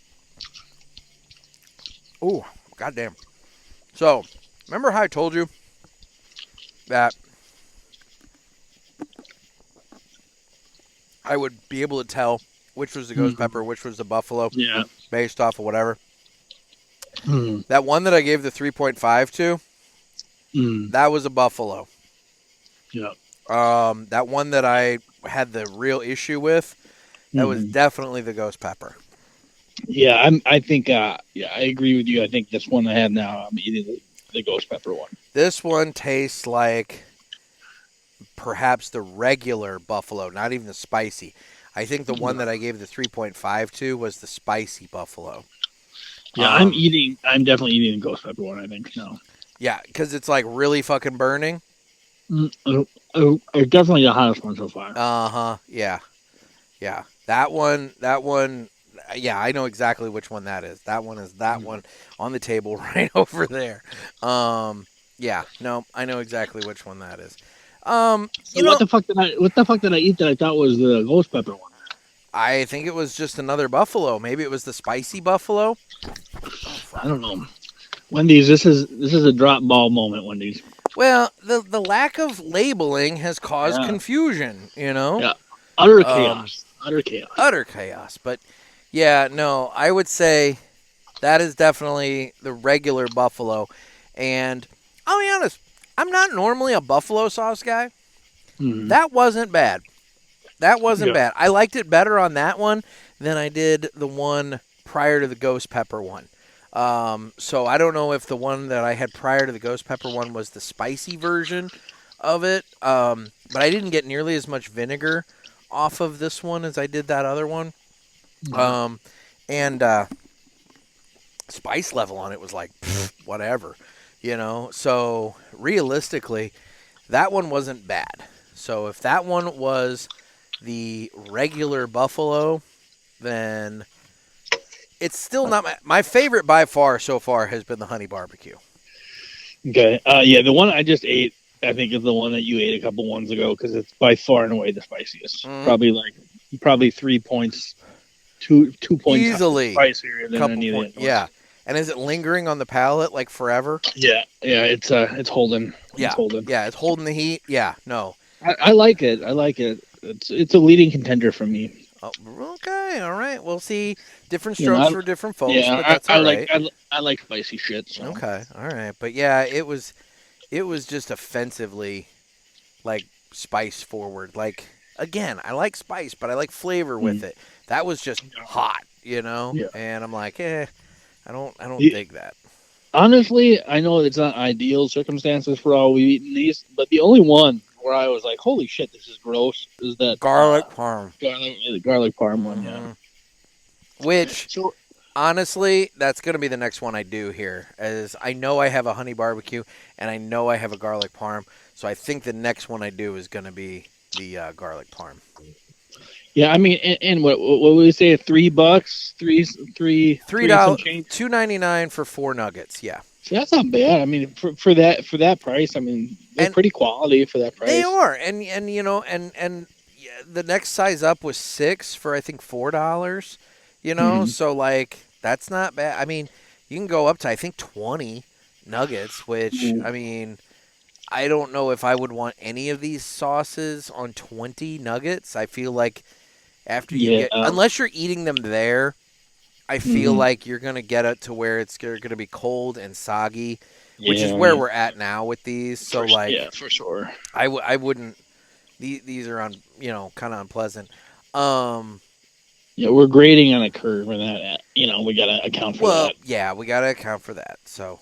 Ooh, goddamn. So, remember how I told you that I would be able to tell which was the ghost pepper, which was the buffalo, based off of whatever? That one that I gave the 3.5 to, that was a buffalo. Yeah. That one that I had the real issue with, that was definitely the ghost pepper. Yeah, I think, I agree with you. I think this one I have now, I'm eating the ghost pepper one. This one tastes like perhaps the regular buffalo, not even the spicy. I think the one that I gave the 3.5 to was the spicy buffalo. Yeah, I'm definitely eating the ghost pepper one, I think, now. Yeah, because it's like really fucking burning. It's definitely the hottest one so far. Yeah. That one, yeah, I know exactly which one that is. That one is that one on the table right over there. Yeah, no, I know exactly which one that is. What the fuck did I eat that I thought was the ghost pepper one? I think it was just another buffalo. Maybe it was the spicy buffalo. I don't know. Wendy's, this is a drop ball moment, Wendy's. Well, the lack of labeling has caused confusion, Yeah. Utter chaos. Utter chaos. But yeah, no, I would say that is definitely the regular buffalo. And I'll be honest, I'm not normally a buffalo sauce guy. That wasn't bad. That wasn't Yeah. bad. I liked it better on that one than I did the one prior to the ghost pepper one. So I don't know if the one that I had prior to the ghost pepper one was the spicy version of it. But I didn't get nearly as much vinegar off of this one as I did that other one. And spice level on it was like whatever, So realistically, that one wasn't bad. So if that one was the regular Buffalo, then it's still not my favorite by far so far has been the honey barbecue. Okay. Yeah, the one I just ate, I think, is the one that you ate a couple ones ago because it's by far and away the spiciest. Probably 3 points, 2 points easily spicier than any of the ones. Yeah. And is it lingering on the palate like forever? Yeah. It's holding. Yeah. It's holding. Yeah, it's holding the heat. Yeah. No. I like it. It's a leading contender for me. Oh, okay, all right. We'll see. Different strokes for different folks, but that's I all right. I like spicy shit. So. Okay, all right. But yeah, it was just offensively like spice forward. Like again, I like spice, but I like flavor with it. That was just hot, Yeah. And I'm like, I don't dig that. Honestly, I know it's not ideal circumstances for all we've eaten these, but the only one where I was like, holy shit, this is gross, is that garlic parm. The garlic parm one, yeah. Which, honestly, that's going to be the next one I do here. As I know I have a honey barbecue, and I know I have a garlic parm, so I think the next one I do is going to be the garlic parm. Yeah, I mean, and what would we say? $3, $3, $2.99 for 4 nuggets. Yeah. So that's not bad. I mean, for that price, I mean, they're pretty quality for that price. They are, and the next size up was 6 for I think $4. So like that's not bad. I mean, you can go up to I think 20 nuggets, which I mean, I don't know if I would want any of these sauces on 20 nuggets. I feel like after you get, unless you're eating them there, I feel like you're going to get it to where it's going to be cold and soggy, which is where we're at now with these. So, for sure. I wouldn't. These are kind of unpleasant. Yeah, we're grading on a curve, and that we got to account for that. Well, yeah, we got to account for that. So,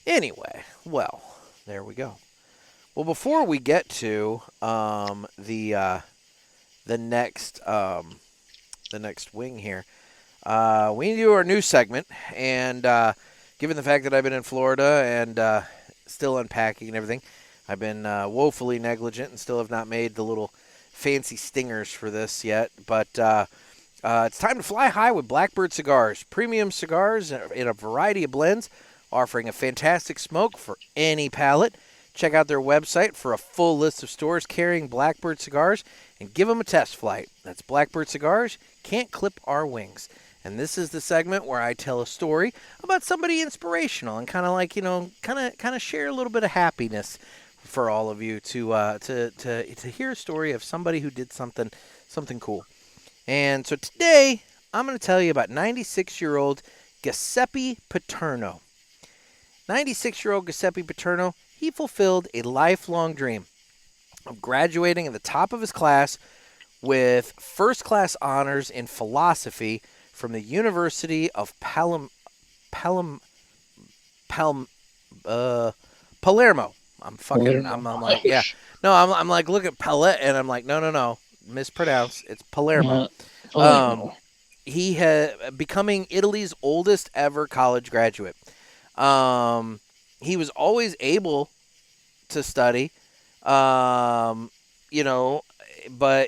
anyway, there we go. Well, before we get to the next wing here. We need to do our news segment, and given the fact that I've been in Florida and still unpacking and everything, I've been woefully negligent and still have not made the little fancy stingers for this yet. But it's time to fly high with Blackbird Cigars. Premium cigars in a variety of blends, offering a fantastic smoke for any palate. Check out their website for a full list of stores carrying Blackbird cigars and give them a test flight. That's Blackbird Cigars. Can't clip our wings. And this is the segment where I tell a story about somebody inspirational and kind of like, kind of share a little bit of happiness for all of you to hear a story of somebody who did something cool. And so today I'm going to tell you about 96-year-old Giuseppe Paterno. 96-year-old Giuseppe Paterno, he fulfilled a lifelong dream of graduating at the top of his class with first-class honors in philosophy from the University of Palermo. I'm like, yeah. No, I'm like, look at Palette, and I'm like, no, mispronounce. It's Palermo. He had becoming Italy's oldest ever college graduate. He was always able to study, but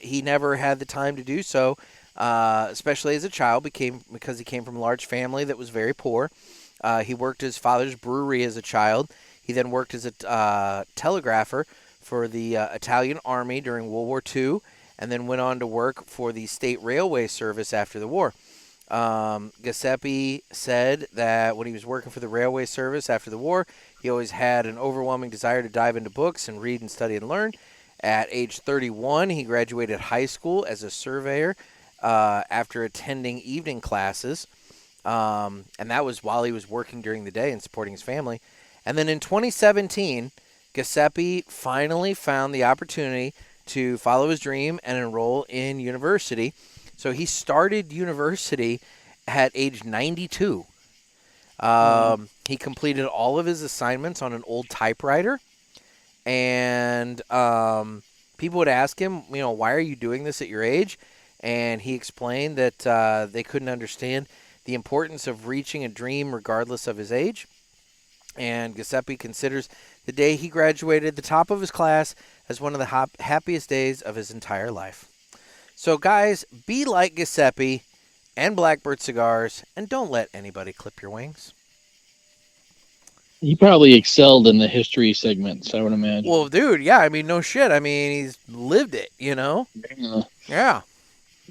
he never had the time to do so, especially as a child, because he came from a large family that was very poor. He worked at his father's brewery as a child. He then worked as a telegrapher for the Italian Army during World War II, and then went on to work for the state railway service after the war. Giuseppe said that when he was working for the railway service after the war, he always had an overwhelming desire to dive into books and read and study and learn. At age 31, he graduated high school as a surveyor after attending evening classes, and that was while he was working during the day and supporting his family. And then in 2017, Giuseppe finally found the opportunity to follow his dream and enroll in university. So he started university at age 92. He completed all of his assignments on an old typewriter. And people would ask him, why are you doing this at your age? And he explained that they couldn't understand the importance of reaching a dream regardless of his age. And Giuseppe considers the day he graduated the top of his class as one of the happiest days of his entire life. So, guys, be like Giuseppe and Blackbird Cigars, and don't let anybody clip your wings. He probably excelled in the history segments, I would imagine. Well, dude, yeah, I mean, no shit. I mean, he's lived it, Yeah.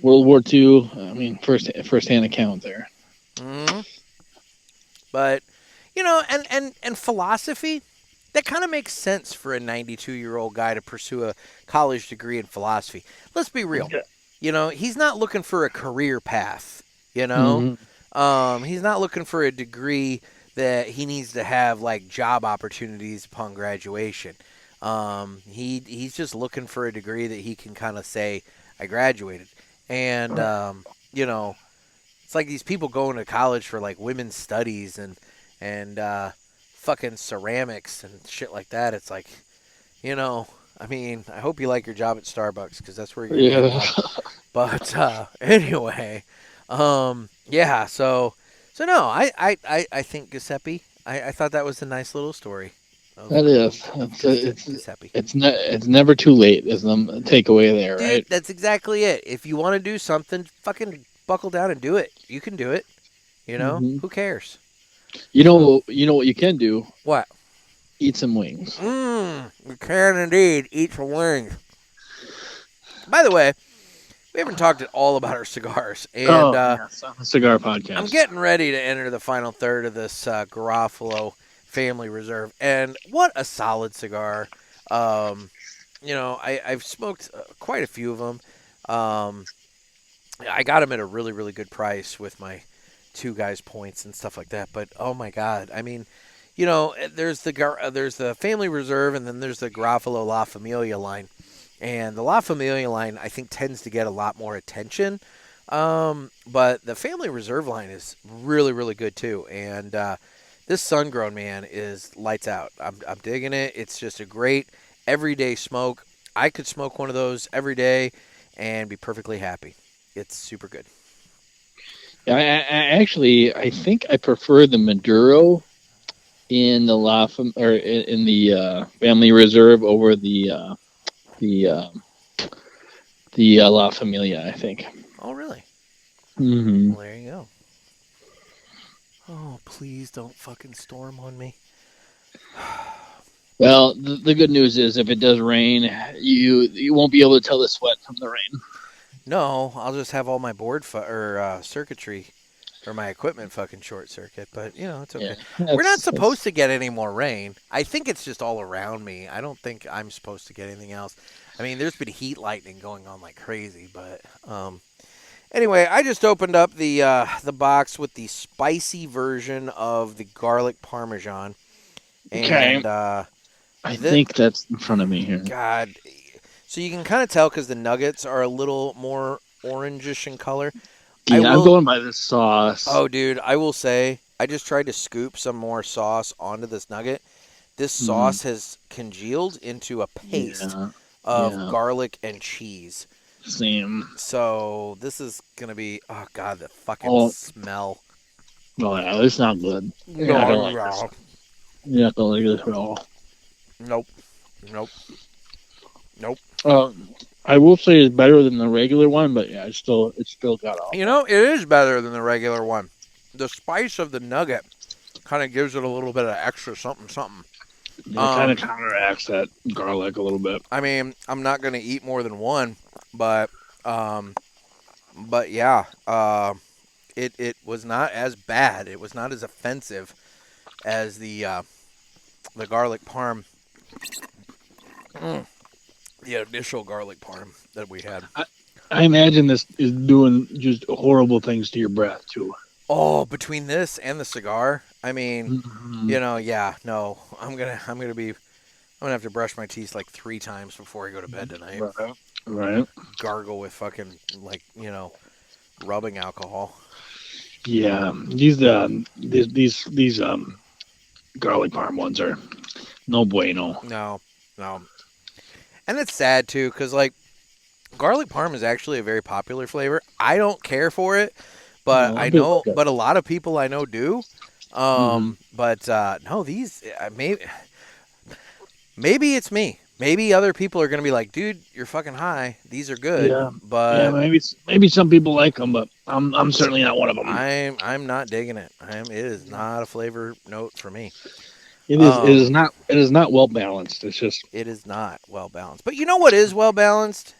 World War II, I mean, first-hand account there. Mm-hmm. But, and philosophy, that kind of makes sense for a 92-year-old guy to pursue a college degree in philosophy. Let's be real. He's not looking for a career path, Mm-hmm. He's not looking for a degree that he needs to have, like, job opportunities upon graduation. He's just looking for a degree that he can kind of say, I graduated. And, it's like these people going to college for, like, women's studies and fucking ceramics and shit like that. It's like, I mean, I hope you like your job at Starbucks because that's where you're going to get one. But anyway, yeah, so no, I think Giuseppe, I thought that was a nice little story. That is. Giuseppe. It's never too late is the takeaway there, Dude, right? that's exactly it. If you want to do something, fucking buckle down and do it. You can do it. Mm-hmm. Who cares? You know what you can do? What? Eat some wings. You can indeed eat some wings. By the way, we haven't talked at all about our cigars. And yes, on the Cigar Podcast. I'm getting ready to enter the final third of this Garofalo Family Reserve. And what a solid cigar. I've smoked quite a few of them. I got them at a really, really good price with my two guys' points and stuff like that. But, oh, my God. I mean, there's the Family Reserve and then there's the Garofalo La Familia line. And the La Familia line, I think, tends to get a lot more attention. But the Family Reserve line is really, really good, too. And this Sungrown, man, is lights out. I'm digging it. It's just a great everyday smoke. I could smoke one of those every day and be perfectly happy. It's super good. I think I prefer the Maduro in the in the Family Reserve over the La Familia, I think. Oh, really? Mm-hmm. Well, there you go. Oh, please don't fucking storm on me. Well, the good news is if it does rain, you won't be able to tell the sweat from the rain. No, I'll just have all my board circuitry or my equipment fucking short circuit. But, it's okay. Yeah, We're not supposed to get any more rain. I think it's just all around me. I don't think I'm supposed to get anything else. I mean, there's been heat lightning going on like crazy. But anyway, I just opened up the box with the spicy version of the garlic parmesan. And, okay. I think that's in front of me here. God. So you can kind of tell because the nuggets are a little more orangish in color. Yeah, I'm going by the sauce. Oh, dude, I will say, I just tried to scoop some more sauce onto this nugget. This sauce has congealed into a paste of garlic and cheese. Same. So this is going to be, oh, God, the fucking smell. Oh, yeah, it's not good. You're not going to like this at all. Nope. I will say it's better than the regular one, but yeah, it's still got off. It is better than the regular one. The spice of the nugget kind of gives it a little bit of extra something. It kind of counteracts that garlic a little bit. I mean, I'm not going to eat more than one, but yeah, it was not as bad. It was not as offensive as the garlic parm. The initial garlic parm that we had. I imagine this is doing just horrible things to your breath too. Oh, between this and the cigar, I mean, yeah, no, I'm gonna be I'm gonna have to brush my teeth like 3 times before I go to bed tonight. Right. Gargle with fucking rubbing alcohol. Yeah. These garlic parm ones are no bueno. No, no, and it's sad too because like garlic parm is actually a very popular flavor. I don't care for it, but No, I I do know, like it. but a lot of people I know do. Mhm. But no, these maybe it's me. Maybe other people are gonna be like, dude, you're fucking high. These are good, Yeah. Yeah. but Maybe some people like them, but I'm certainly not one of them. I'm not digging it. It is not a flavor note for me. It is. It is Um, not. It is not well balanced. It's just. it is not well balanced. But you know what is well balanced?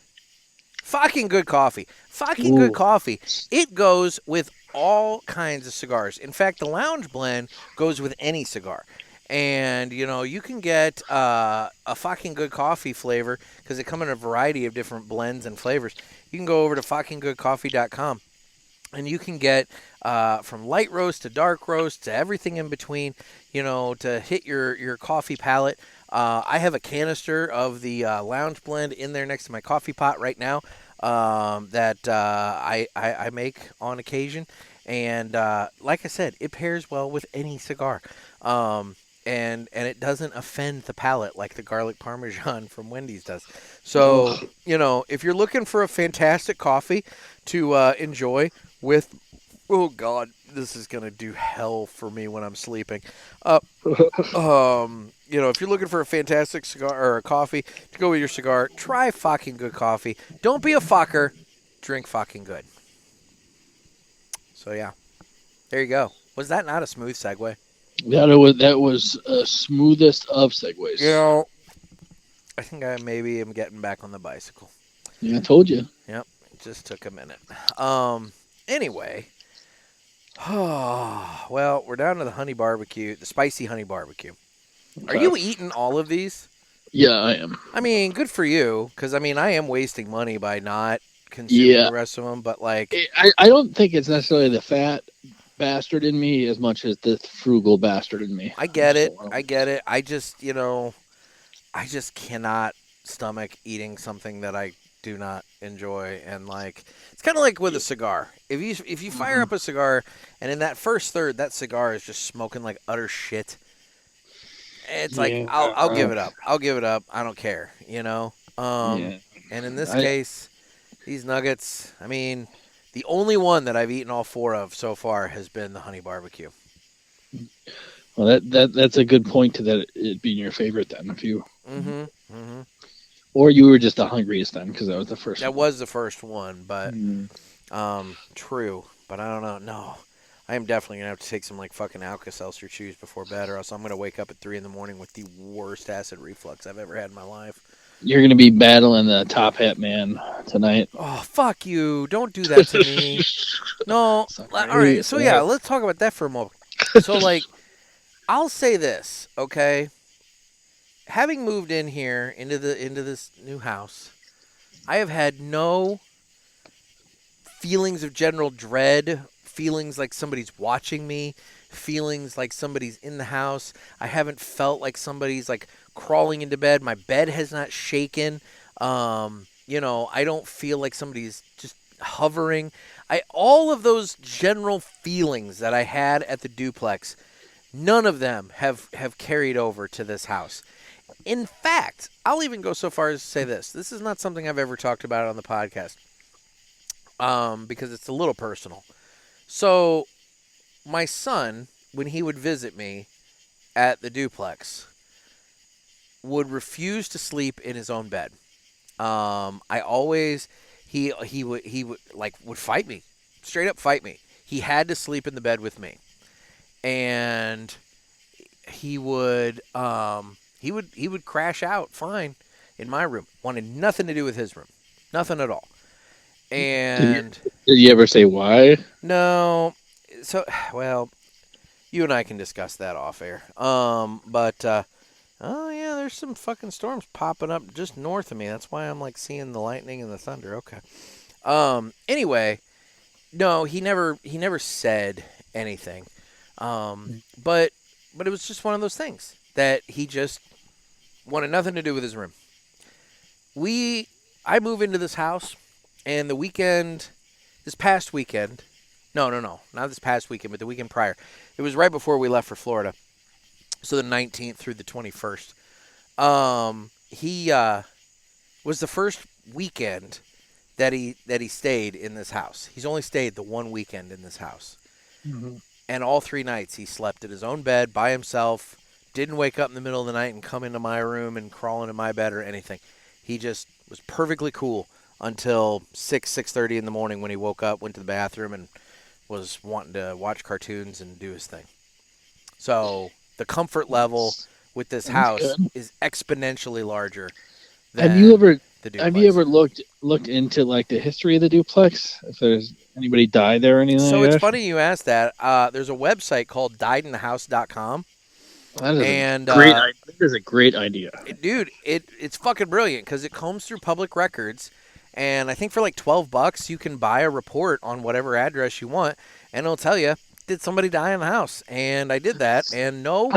Fucking good coffee. Fucking good Ooh. coffee. It goes with all kinds of cigars. In fact, the lounge blend goes with any cigar. And, you can get a fucking good coffee flavor because they come in a variety of different blends and flavors. You can go over to fuckinggoodcoffee.com and you can get from light roast to dark roast to everything in between, to hit your coffee palate. I have a canister of the lounge blend in there next to my coffee pot right now that I make on occasion. And like I said, it pairs well with any cigar. And it doesn't offend the palate like the garlic parmesan from Wendy's does. So, Ugh. if you're looking for a fantastic coffee to enjoy with, oh God, this is gonna do hell for me when I'm sleeping. If you're looking for a fantastic cigar or a coffee to go with your cigar, try fucking good coffee. Don't be a fucker. Drink fucking good. So yeah, there you go. Was that not a smooth segue? That was smoothest of segues. I think I maybe am getting back on the bicycle. Yeah, I told you. Yep, it just took a minute. Anyway, well, we're down to the honey barbecue, the spicy honey barbecue. Are you eating all of these? Yeah, I am. I mean, good for you, because I mean, I am wasting money by not consuming Yeah, the rest of them. But like, I don't think it's necessarily the fat bastard in me as much as the frugal bastard in me. I get it, So, I get it. I just, I just cannot stomach eating something that I do not enjoy. And like, it's kind of like with a cigar. If you fire Mhm. up a cigar, and in that first third, that cigar is just smoking like utter shit. It's like Yeah, I'll give it up. I'll give it up. I don't care. yeah. And in this I case, these nuggets. I mean, the only one that I've eaten all 4 of so far has been the honey barbecue. well that's a good point to that it being your favorite then if you Mm-hmm. Mm-hmm. or you were just the hungriest then because that was the first That one. was the first one, but Mm. true. But I don't know. No, I am definitely gonna have to take some like fucking Alka-Seltzer chews before bed, or else I'm gonna wake up at 3 in the morning with the worst acid reflux I've ever had in my life. You're gonna be battling the top hat man tonight. Oh, fuck you! Don't do that to me. No. All right. So yeah, let's talk about that for a moment. So like, I'll say this, okay? Having moved in here into this new house, I have had no feelings of general dread, feelings like somebody's watching me, feelings like somebody's in the house. I haven't felt like somebody's like crawling into bed. My bed has not shaken. I don't feel like somebody's just hovering. All of those general feelings that I had at the duplex, none of them have carried over to this house. In fact, I'll even go so far as to say this. This is not something I've ever talked about on the podcast because it's a little personal. So, my son, when he would visit me at the duplex, would refuse to sleep in his own bed. I always he would fight me, straight up fight me. He had to sleep in the bed with me, and he would crash out fine in my room. Wanted nothing to do with his room, nothing at all. And Did you ever say why? no, so well, you and I can discuss that off air. But oh yeah, there's some fucking storms popping up just north of me. That's why I'm like seeing the lightning and the thunder. Okay. Anyway, no, he never said anything. But it was just one of those things that he just Wanted nothing to do with his room. I move into this house, and this past weekend, no, not this past weekend, but the weekend prior, it was right before we left for Florida, so the 19th through the 21st. He was the first weekend that he stayed in this house. He's only stayed the one weekend in this house. Mm-hmm. And all 3 nights he slept in his own bed by himself, didn't wake up in the middle of the night and come into my room and crawl into my bed or anything. He just was perfectly cool until 6:30 in the morning when he woke up, went to the bathroom, and was wanting to watch cartoons and do his thing. So the comfort level with this house is exponentially larger than have you ever the duplex. Have you ever looked into like the history of the duplex? If there's anybody died there or anything So like it's that? funny you asked that. There's a website called diedinthehouse.com. That is And that is a great idea. Dude, it's fucking brilliant because it combs through public records, and I think for like $12 you can buy a report on whatever address you want, and it'll tell you, did somebody die in the house? And I did that, and no.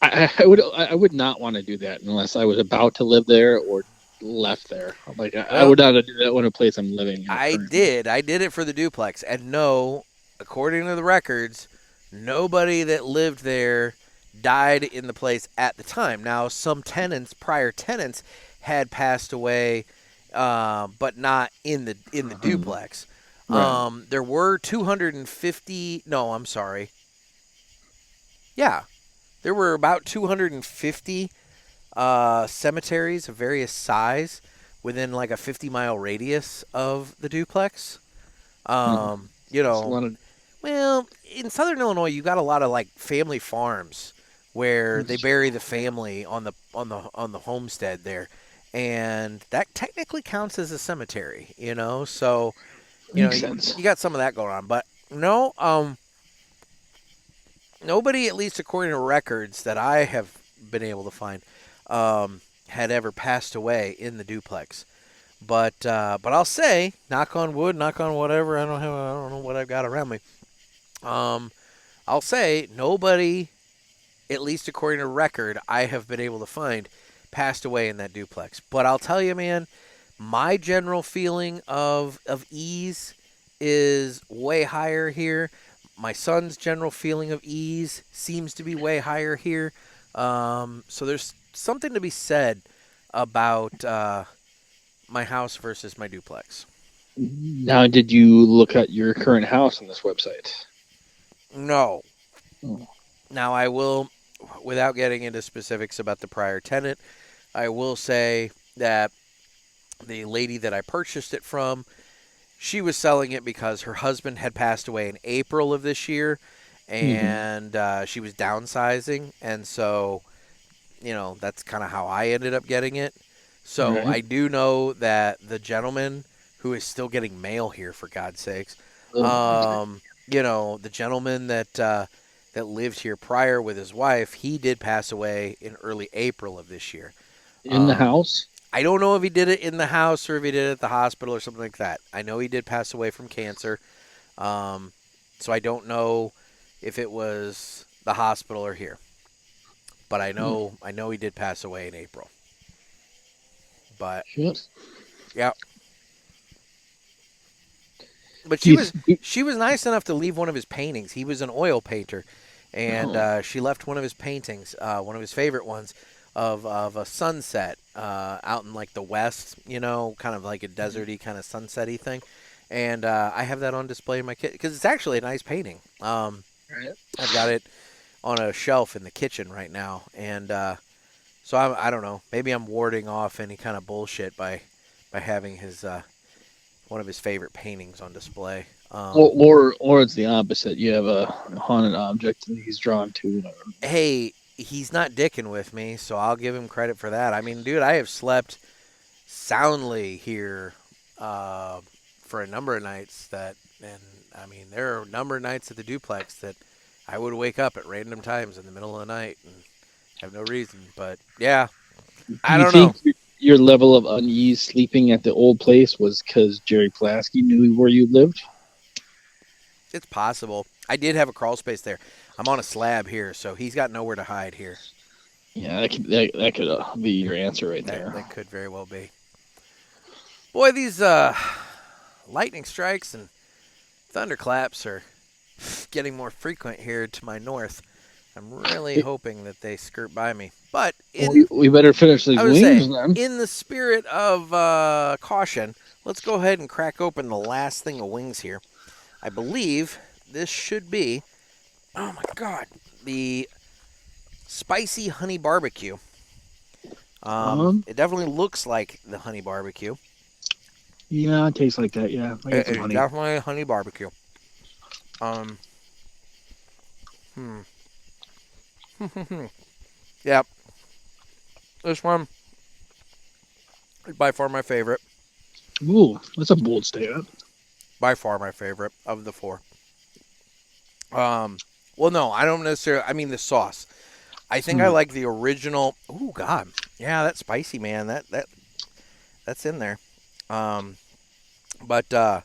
I would not want to do that unless I was about to live there or left there. Like I would not do that in a place I'm living in. I did it for the duplex, and no, according to the records, nobody that lived there died in the place at the time. Now, some prior tenants, had passed away, but not in the duplex. Right. There were 250. No, I'm sorry. Yeah, there were about 250 cemeteries of various size within like a 50-mile radius of the duplex. You know, well, in Southern Illinois, you got a lot of like family farms where they bury the family on the homestead there, and that technically counts as a cemetery. So you got some of that going on, but no, nobody, at least according to records that I have been able to find, had ever passed away in the duplex. But I'll say, knock on wood, knock on whatever. I don't know what I've got around me. I'll say nobody, at least according to record, I have been able to find, passed away in that duplex. But I'll tell you, man, my general feeling of ease is way higher here. My son's general feeling of ease seems to be way higher here. So there's something to be said about my house versus my duplex. Now, did you look at your current house on this website? No. Oh. Now, I will, without getting into specifics about the prior tenant, I will say that the lady that I purchased it from, she was selling it because her husband had passed away in April of this year, and she was downsizing, and so, that's kind of how I ended up getting it. So Right. I do know that the gentleman who is still getting mail here, for God's sakes, the gentleman that lived here prior with his wife, he did pass away in early April of this year. In the house? I don't know if he did it in the house or if he did it at the hospital or something like that. I know he did pass away from cancer. So I don't know if it was the hospital or here. But I know he did pass away in April. But Shit. yeah. But she was nice enough to leave one of his paintings. He was an oil painter, and she left one of his paintings, one of his favorite ones, of a sunset out in like the west, kind of like a deserty kind of sunset-y thing. And I have that on display in my kitchen because it's actually a nice painting. I've got it on a shelf in the kitchen right now, and so I don't know. Maybe I'm warding off any kind of bullshit by having his one of his favorite paintings on display. Or it's the opposite. You have a haunted object that he's drawn to. Hey, he's not dicking with me, so I'll give him credit for that. I mean, dude, I have slept soundly here for a number of nights there are a number of nights at the duplex that I would wake up at random times in the middle of the night and have no reason. But yeah, I don't know. Your level of unease sleeping at the old place was because Jerry Pulaski knew where you lived? It's possible. I did have a crawl space there. I'm on a slab here, so he's got nowhere to hide here. Yeah, that could be your answer right there. That could very well be. Boy, these lightning strikes and thunderclaps are getting more frequent here to my north. I'm really hoping that they skirt by me. But we better finish these wings then. In the spirit of caution, let's go ahead and crack open the last thing of wings here. I believe this should be, oh my God, the spicy honey barbecue. It definitely looks like the honey barbecue. Yeah, it tastes like that. Yeah, It's definitely a honey barbecue. Yep. This one is by far my favorite. Ooh, that's a bold statement. By far my favorite of the four. Well, no, I don't necessarily. I mean the sauce. I think I like the original. Oh God, yeah, that's spicy, man. That's in there. But kind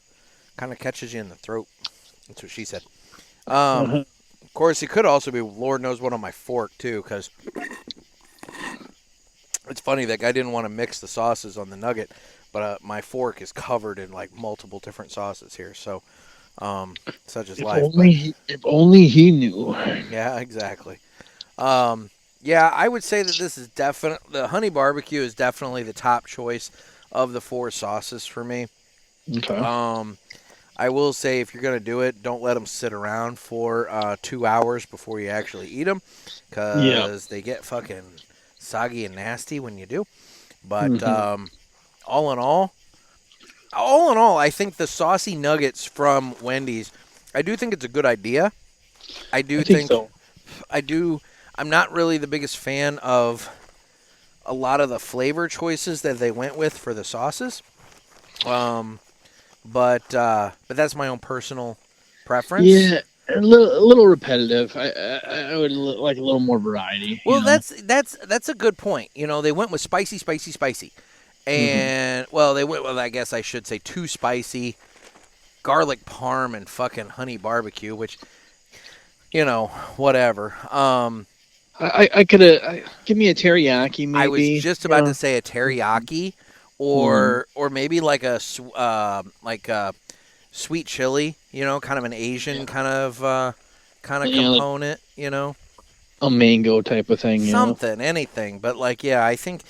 of catches you in the throat. That's what she said. Of course, it could also be Lord knows what on my fork too, because it's funny that guy didn't want to mix the sauces on the nugget, but my fork is covered in like multiple different sauces here. So, such is life. If only he knew. Yeah, exactly. Yeah, I would say that this is the honey barbecue is definitely the top choice of the four sauces for me. Okay. I will say if you're going to do it, don't let them sit around for 2 hours before you actually eat them, because they get fucking soggy and nasty when you do. But all in all, I think the saucy nuggets from Wendy's, I do think it's a good idea. I think so. I'm not really the biggest fan of a lot of the flavor choices that they went with for the sauces. But that's my own personal preference. Yeah, a little repetitive. I would like a little more variety. Well, that's a good point. You know, they went with spicy, and well, they went with, I guess I should say, too spicy, garlic parm and fucking honey barbecue, which, you know, whatever. I could give me a teriyaki. Maybe I was just about to say a teriyaki. Or maybe like a sweet chili, you know, kind of an Asian kind of component, you know, a mango type of thing, anything. But like, yeah, I think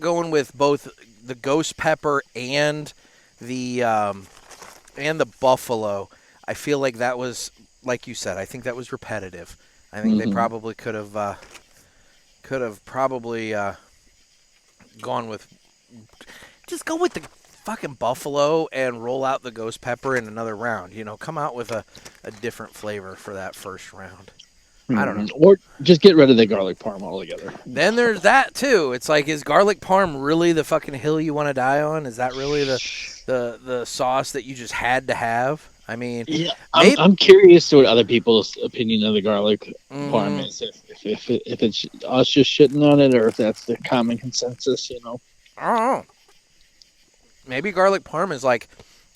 going with both the ghost pepper and the buffalo, I feel like that was, like you said, I think that was repetitive. I think they probably could have gone with. Just go with the fucking buffalo and roll out the ghost pepper in another round. You know, come out with a different flavor for that first round. I don't know. Or just get rid of the garlic parm altogether. Then there's that, too. It's like, is garlic parm really the fucking hill you want to die on? Is that really the sauce that you just had to have? I mean, yeah, I'm curious to what other people's opinion of the garlic parm is. If it's us just shitting on it, or if that's the common consensus, you know. I don't know. Maybe garlic parm is like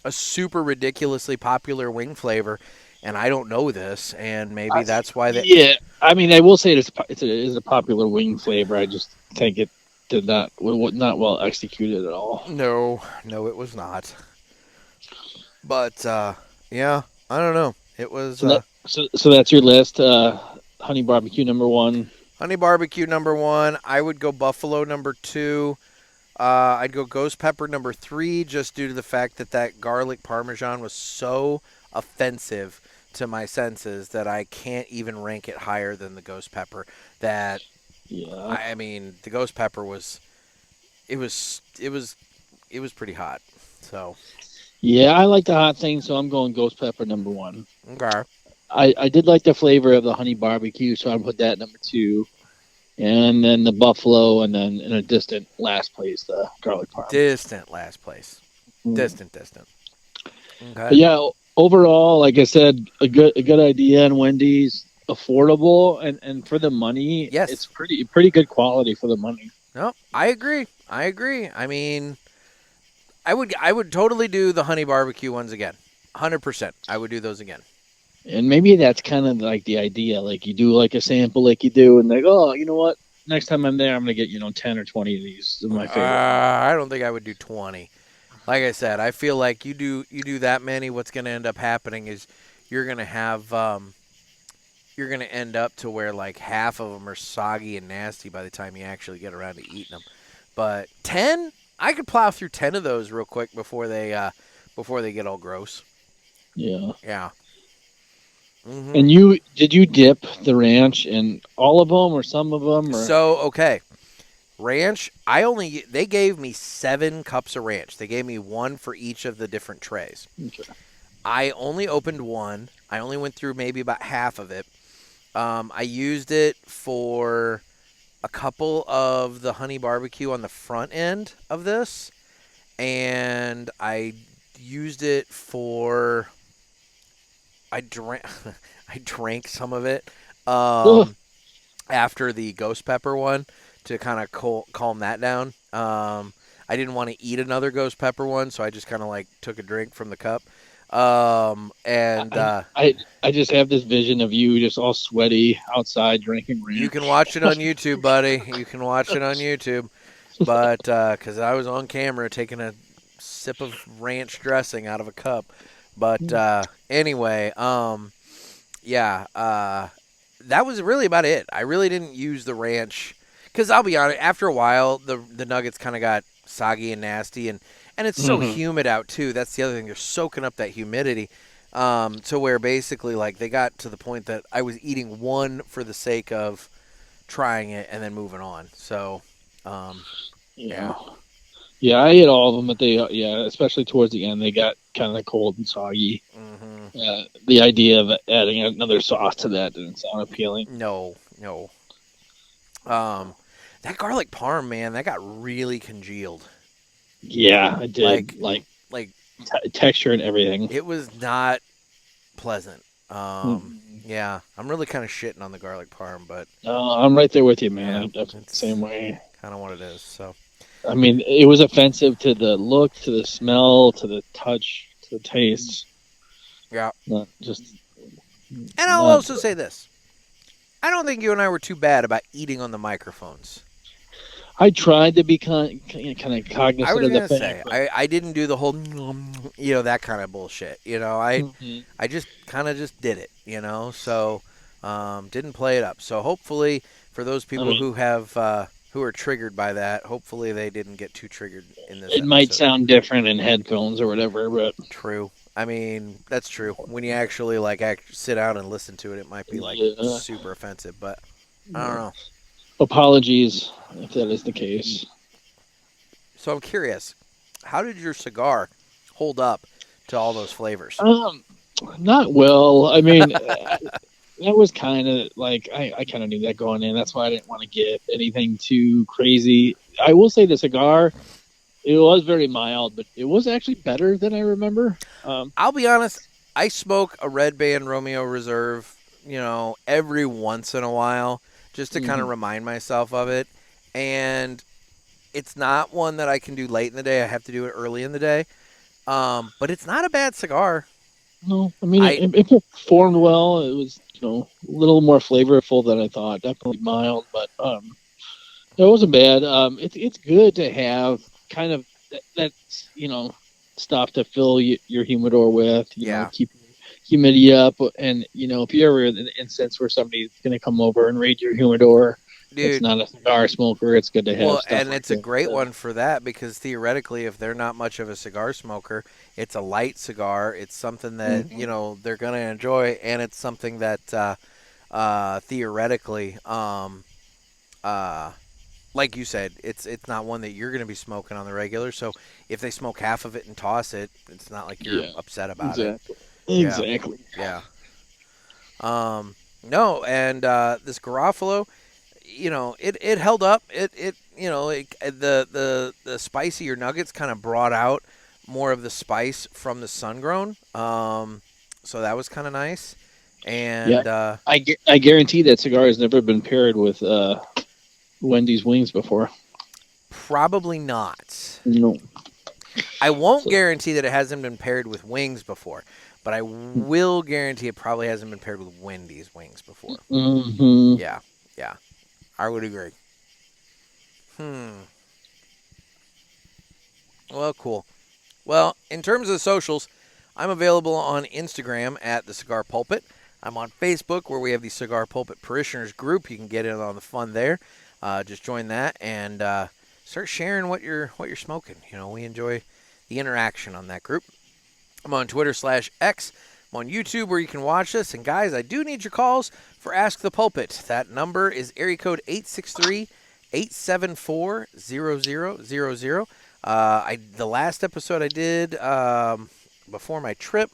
a super ridiculously popular wing flavor, and I don't know this, and maybe that's why they. Yeah, I mean, I will say it is a popular wing flavor. I just think it did not well executed at all. No, it was not. But yeah, I don't know. It was. So that's your list. Honey barbecue number 1. Honey barbecue number 1. I would go buffalo number 2. I'd go ghost pepper number 3, just due to the fact that garlic parmesan was so offensive to my senses that I can't even rank it higher than the ghost pepper. I mean, the ghost pepper was pretty hot. So yeah, I like the hot thing, so I'm going ghost pepper number 1. Okay. I did like the flavor of the honey barbecue, so I'll put that number 2. And then the buffalo, and then in a distant last place, the garlic parm. Distant last place. Distant. Okay. But yeah, overall, like I said, a good idea, and Wendy's affordable, and for the money, yes, it's pretty good quality for the money. No, I agree. I mean, I would totally do the honey barbecue ones again. 100%. I would do those again. And maybe that's kind of like the idea. Like you do like a sample like you do, and like, oh, you know what? next time I'm there, I'm gonna get 10 or 20 of these of my favorite. I don't think I would do 20. Like I said, I feel like you do that many. What's going to end up happening is you're going to have you're going to end up to where like half of them are soggy and nasty by the time you actually get around to eating them. But 10, I could plow through 10 of those real quick before they get all gross. Yeah. Yeah. Mm-hmm. And did you dip the ranch in all of them or some of them? Or? So okay. Ranch, they gave me 7 cups of ranch. They gave me 1 for each of the different trays. Okay. I only opened 1. I only went through maybe about half of it. I used it for a couple of the honey barbecue on the front end of this, and I used it for. I drank some of it after the ghost pepper one to kind of calm that down. I didn't want to eat another ghost pepper one, so I just kind of like took a drink from the cup. I just have this vision of you just all sweaty outside drinking ranch. You can watch it on YouTube, buddy. You can watch it on YouTube. But because I was on camera taking a sip of ranch dressing out of a cup. But anyway, yeah, that was really about it. I really didn't use the ranch because I'll be honest, after a while, the nuggets kind of got soggy and nasty, and it's so humid out too. That's the other thing. They're soaking up that humidity. To where basically like they got to the point that I was eating one for the sake of trying it and then moving on. So, yeah. Yeah, I ate all of them, but especially towards the end, they got kind of cold and soggy. Mm-hmm. The idea of adding another sauce to that didn't sound appealing. No. That garlic parm, man, that got really congealed. Yeah, it did. Like texture and everything. It was not pleasant. Yeah, I'm really kind of shitting on the garlic parm, but I'm right there with you, man. Yeah, I'm the same way. Kind of what it is. So, I mean, it was offensive to the look, to the smell, to the touch, to the taste. Yeah. Not just. And I'll also say this: I don't think you and I were too bad about eating on the microphones. I tried to be kind of cognizant of the fact. I was going to say, I didn't do the whole, that kind of bullshit. I just kind of just did it, so didn't play it up. So hopefully for those people who have who are triggered by that, hopefully they didn't get too triggered in this episode. Might sound different in headphones or whatever, but. True. I mean, that's true. When you actually sit down and listen to it, it might be super offensive, but I don't know. Apologies if that is the case. So I'm curious, how did your cigar hold up to all those flavors? Not well. I mean, that was kind of like I kind of knew that going in. That's why I didn't want to get anything too crazy. I will say the cigar, it was very mild, but it was actually better than I remember. I'll be honest. I smoke a Red Band Romeo Reserve, every once in a while, just to kind of remind myself of it. And it's not one that I can do late in the day. I have to do it early in the day. But it's not a bad cigar. No, I mean, it performed well. It was, a little more flavorful than I thought. Definitely mild, but it wasn't bad. It's good to have kind of that stuff to fill your humidor with, keep humidity up, and if you're ever in an instance where somebody's going to come over and raid your humidor, it's not a cigar smoker, it's good to have. Well, and it's a great one for that because theoretically, if they're not much of a cigar smoker, it's a light cigar. It's something that they're going to enjoy, and it's something that theoretically, like you said, it's not one that you're going to be smoking on the regular. So if they smoke half of it and toss it, it's not like you're upset about it. Exactly. Yeah. No, and this Garofalo, it held up. The spicier nuggets kind of brought out more of the spice from the Sungrown. So that was kind of nice. And I guarantee that cigar has never been paired with Wendy's wings before. Probably not. No. I won't guarantee that it hasn't been paired with wings before, but I will guarantee it probably hasn't been paired with Wendy's wings before. Mm-hmm. Yeah, I would agree. Well, cool. Well, in terms of the socials, I'm available on Instagram at the Cigar Pulpit. I'm on Facebook where we have the Cigar Pulpit Parishioners group. You can get in on the fun there. Just join that and start sharing what you're smoking. You know, we enjoy the interaction on that group. I'm on Twitter/X. I'm on YouTube where you can watch this. And guys, I do need your calls for Ask the Pulpit. That number is area code 863-874-0000. The last episode I did before my trip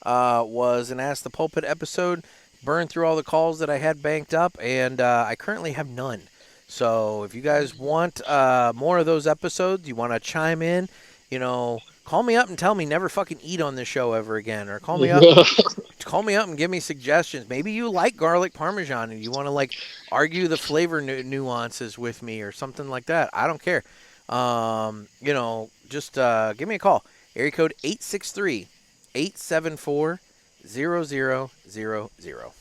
was an Ask the Pulpit episode. Burned through all the calls that I had banked up, and I currently have none. So if you guys want more of those episodes, you want to chime in, you know, call me up and tell me never fucking eat on this show ever again, or call me up and give me suggestions. Maybe you like garlic parmesan and you want to like argue the flavor nuances with me or something like that. I don't care. You know, just give me a call. Area code 863-874-0000.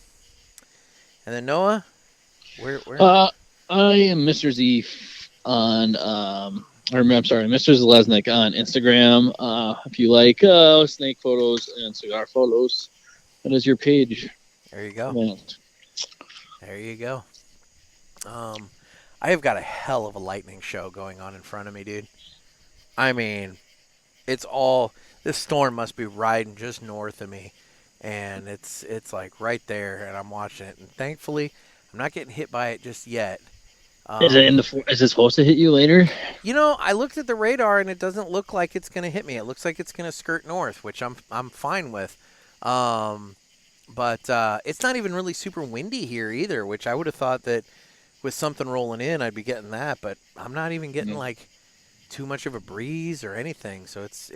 And then Noah, where? I am Mr. Z on Mr. Zalesnik on Instagram. If you like snake photos and cigar photos, that is your page. There you go. Man. There you go. I have got a hell of a lightning show going on in front of me, dude. I mean, this storm must be riding just north of me, and it's like right there, and I'm watching it, and thankfully, I'm not getting hit by it just yet. Is it supposed to hit you later? You know, I looked at the radar, and it doesn't look like it's going to hit me. It looks like it's going to skirt north, which I'm fine with. But it's not even really super windy here either, which I would have thought that with something rolling in, I'd be getting that. But I'm not even getting like too much of a breeze or anything. So it's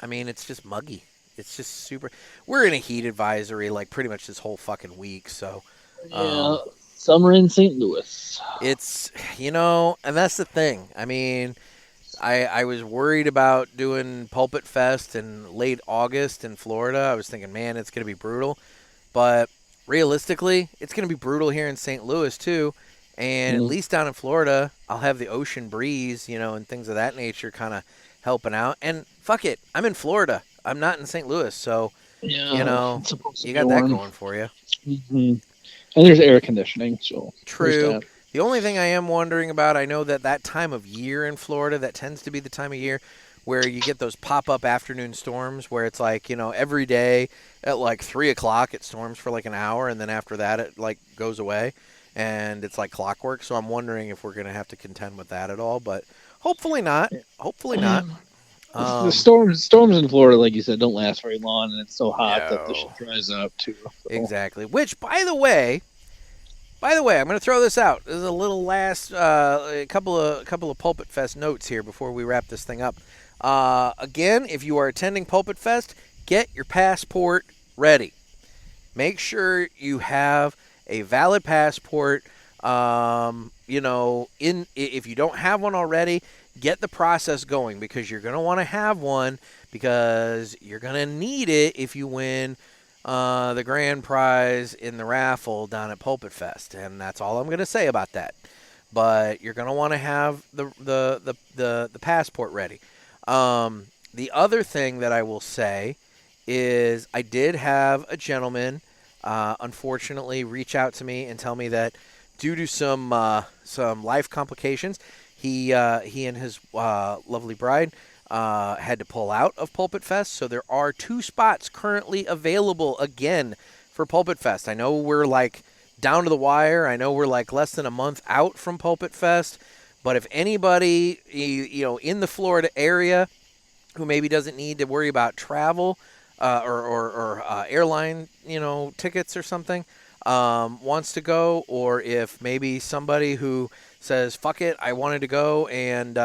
just muggy. It's just super. We're in a heat advisory like pretty much this whole fucking week. So yeah, summer in St. Louis. It's, you know, and that's the thing. I mean, I was worried about doing PulpitFest in late August in Florida. I was thinking, man, it's going to be brutal. But realistically, it's going to be brutal here in St. Louis, too. And at least down in Florida, I'll have the ocean breeze, you know, and things of that nature kind of helping out. And fuck it, I'm in Florida. I'm not in St. Louis. So, you know, you got that going for you. Mm-hmm. And there's air conditioning. So true. The only thing I am wondering about, I know that time of year in Florida, that tends to be the time of year where you get those pop-up afternoon storms where it's like, you know, every day at like 3 o'clock it storms for like an hour, and then after that it like goes away, and it's like clockwork. So I'm wondering if we're going to have to contend with that at all, but hopefully not. Hopefully not. The storms in Florida, like you said, don't last very long, and it's so hot that the shit dries up too. So. Exactly. Which, by the way, I'm going to throw this out. This is a little last a couple of PulpitFest notes here before we wrap this thing up. Again, if you are attending PulpitFest, get your passport ready. Make sure you have a valid passport. You know, if you don't have one already, get the process going, because you're going to want to have one, because you're going to need it if you win the grand prize in the raffle down at PulpitFest, and that's all I'm going to say about that. But you're going to want to have the passport ready. The other thing that I will say is I did have a gentleman, unfortunately, reach out to me and tell me that due to some life complications, he and his lovely bride had to pull out of PulpitFest. So there are 2 spots currently available again for PulpitFest. I know we're like down to the wire. I know we're like less than a month out from PulpitFest. But if anybody, you know, in the Florida area who maybe doesn't need to worry about travel or airline, you know, tickets or something, wants to go, or if maybe somebody who says, fuck it, I wanted to go, and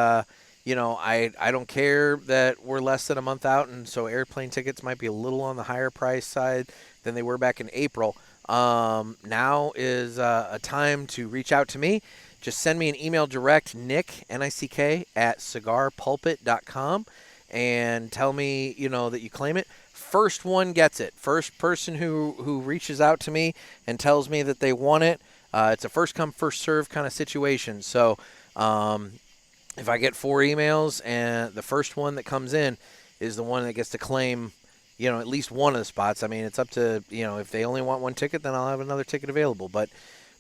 you know, I don't care that we're less than a month out, and so airplane tickets might be a little on the higher price side than they were back in April. Now is a time to reach out to me. Just send me an email direct, Nick, N-I-C-K, at cigarpulpit.com, and tell me, you know, that you claim it. First one gets it. First person who reaches out to me and tells me that they want it, it's a first come, first serve kind of situation. So If I get 4 emails and the first one that comes in is the one that gets to claim, at least one of the spots. I mean, it's up to, if they only want 1 ticket, then I'll have another ticket available. But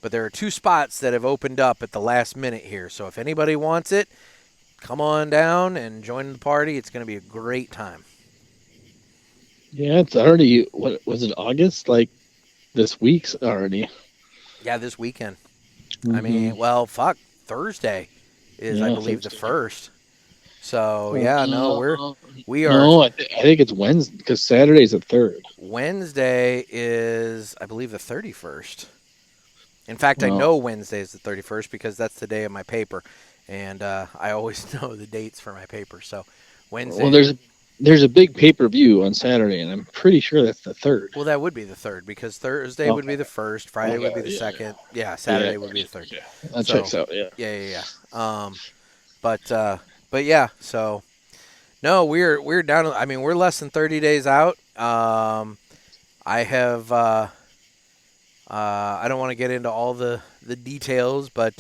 there are 2 spots that have opened up at the last minute here. So if anybody wants it, come on down and join the party. It's going to be a great time. Yeah, it's already, what was it, August? Like this week's already. Yeah, this weekend. Mm-hmm. I mean, Thursday is, I believe, Thursday. the 1st. So, we are. No, I think it's Wednesday because Saturday's the 3rd. Wednesday is, I believe, the 31st. In fact, I know Wednesday is the 31st because that's the day of my paper. And I always know the dates for my paper. So, Wednesday. Well, there's a big pay-per-view on Saturday, and I'm pretty sure that's the 3rd. Well, that would be the 3rd because Thursday would be the 1st, Friday would be the 2nd. Yeah, Saturday would be the 3rd. Yeah, that checks out. Yeah. Yeah. But yeah. So, no, we're down. I mean, we're less than 30 days out. I have. I don't want to get into all the details, but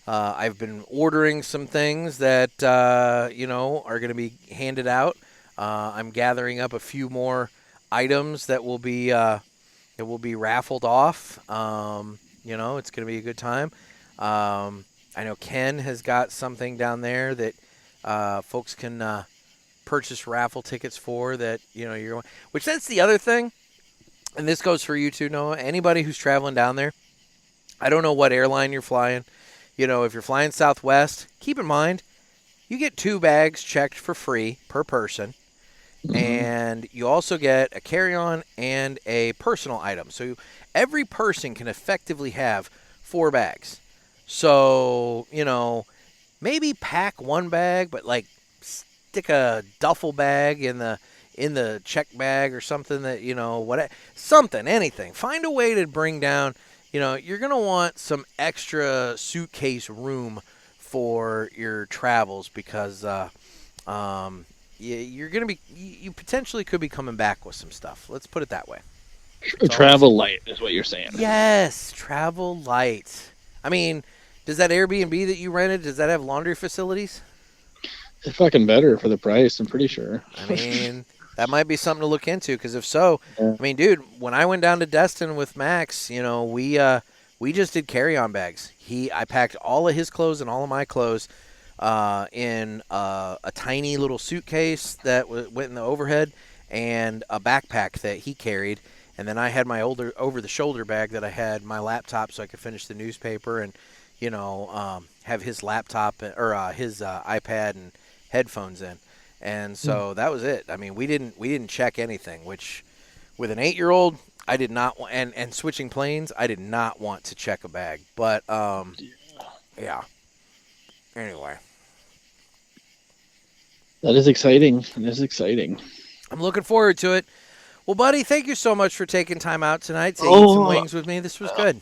I've been ordering some things that are going to be handed out. I'm gathering up a few more items that will be raffled off. It's going to be a good time. I know Ken has got something down there that folks can purchase raffle tickets for. That you're, which that's the other thing, and this goes for you too, Noah. Anybody who's traveling down there, I don't know what airline you're flying. If you're flying Southwest, keep in mind you get 2 bags checked for free per person. Mm-hmm. And you also get a carry-on and a personal item. So every person can effectively have 4 bags. So, maybe pack 1 bag, but stick a duffel bag in the check bag or something that, anything. Find a way to bring down, you're going to want some extra suitcase room for your travels because, you're going to be, you potentially could be coming back with some stuff. Let's put it that way. Travel light is what you're saying. Yes, travel light. I mean, does that Airbnb that you rented, does that have laundry facilities? It's fucking better for the price, I'm pretty sure. I mean, that might be something to look into because if so, I mean, dude, when I went down to Destin with Max, we just did carry-on bags. I packed all of his clothes and all of my clothes in a tiny little suitcase that went in the overhead and a backpack that he carried. And then I had my over-the-shoulder bag that I had my laptop so I could finish the newspaper and, have his laptop or his iPad and headphones in. And so that was it. I mean, we didn't check anything, which with an 8-year-old, I did not want, and switching planes, I did not want to check a bag. But, yeah. Anyway. That is exciting. I'm looking forward to it. Well, buddy, thank you so much for taking time out tonight to eat some wings with me. This was good.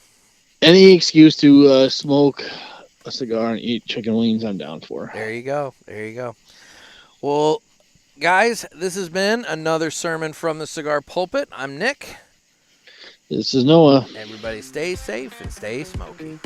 Any excuse to smoke a cigar and eat chicken wings, I'm down for. There you go. Well, guys, this has been another sermon from the Cigar Pulpit. I'm Nick. This is Noah. Everybody stay safe and stay smoky.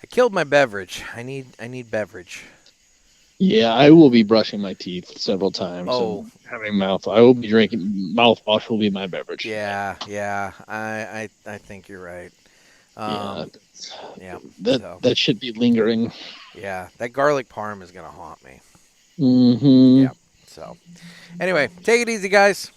Killed my beverage. I need beverage. Yeah, I will be brushing my teeth several times. Oh, having mouth. I will be drinking. Mouthwash will be my beverage. Yeah. I think you're right. That should be lingering. Yeah, that garlic parm is gonna haunt me. Mm-hmm. Yeah. So, anyway, take it easy, guys.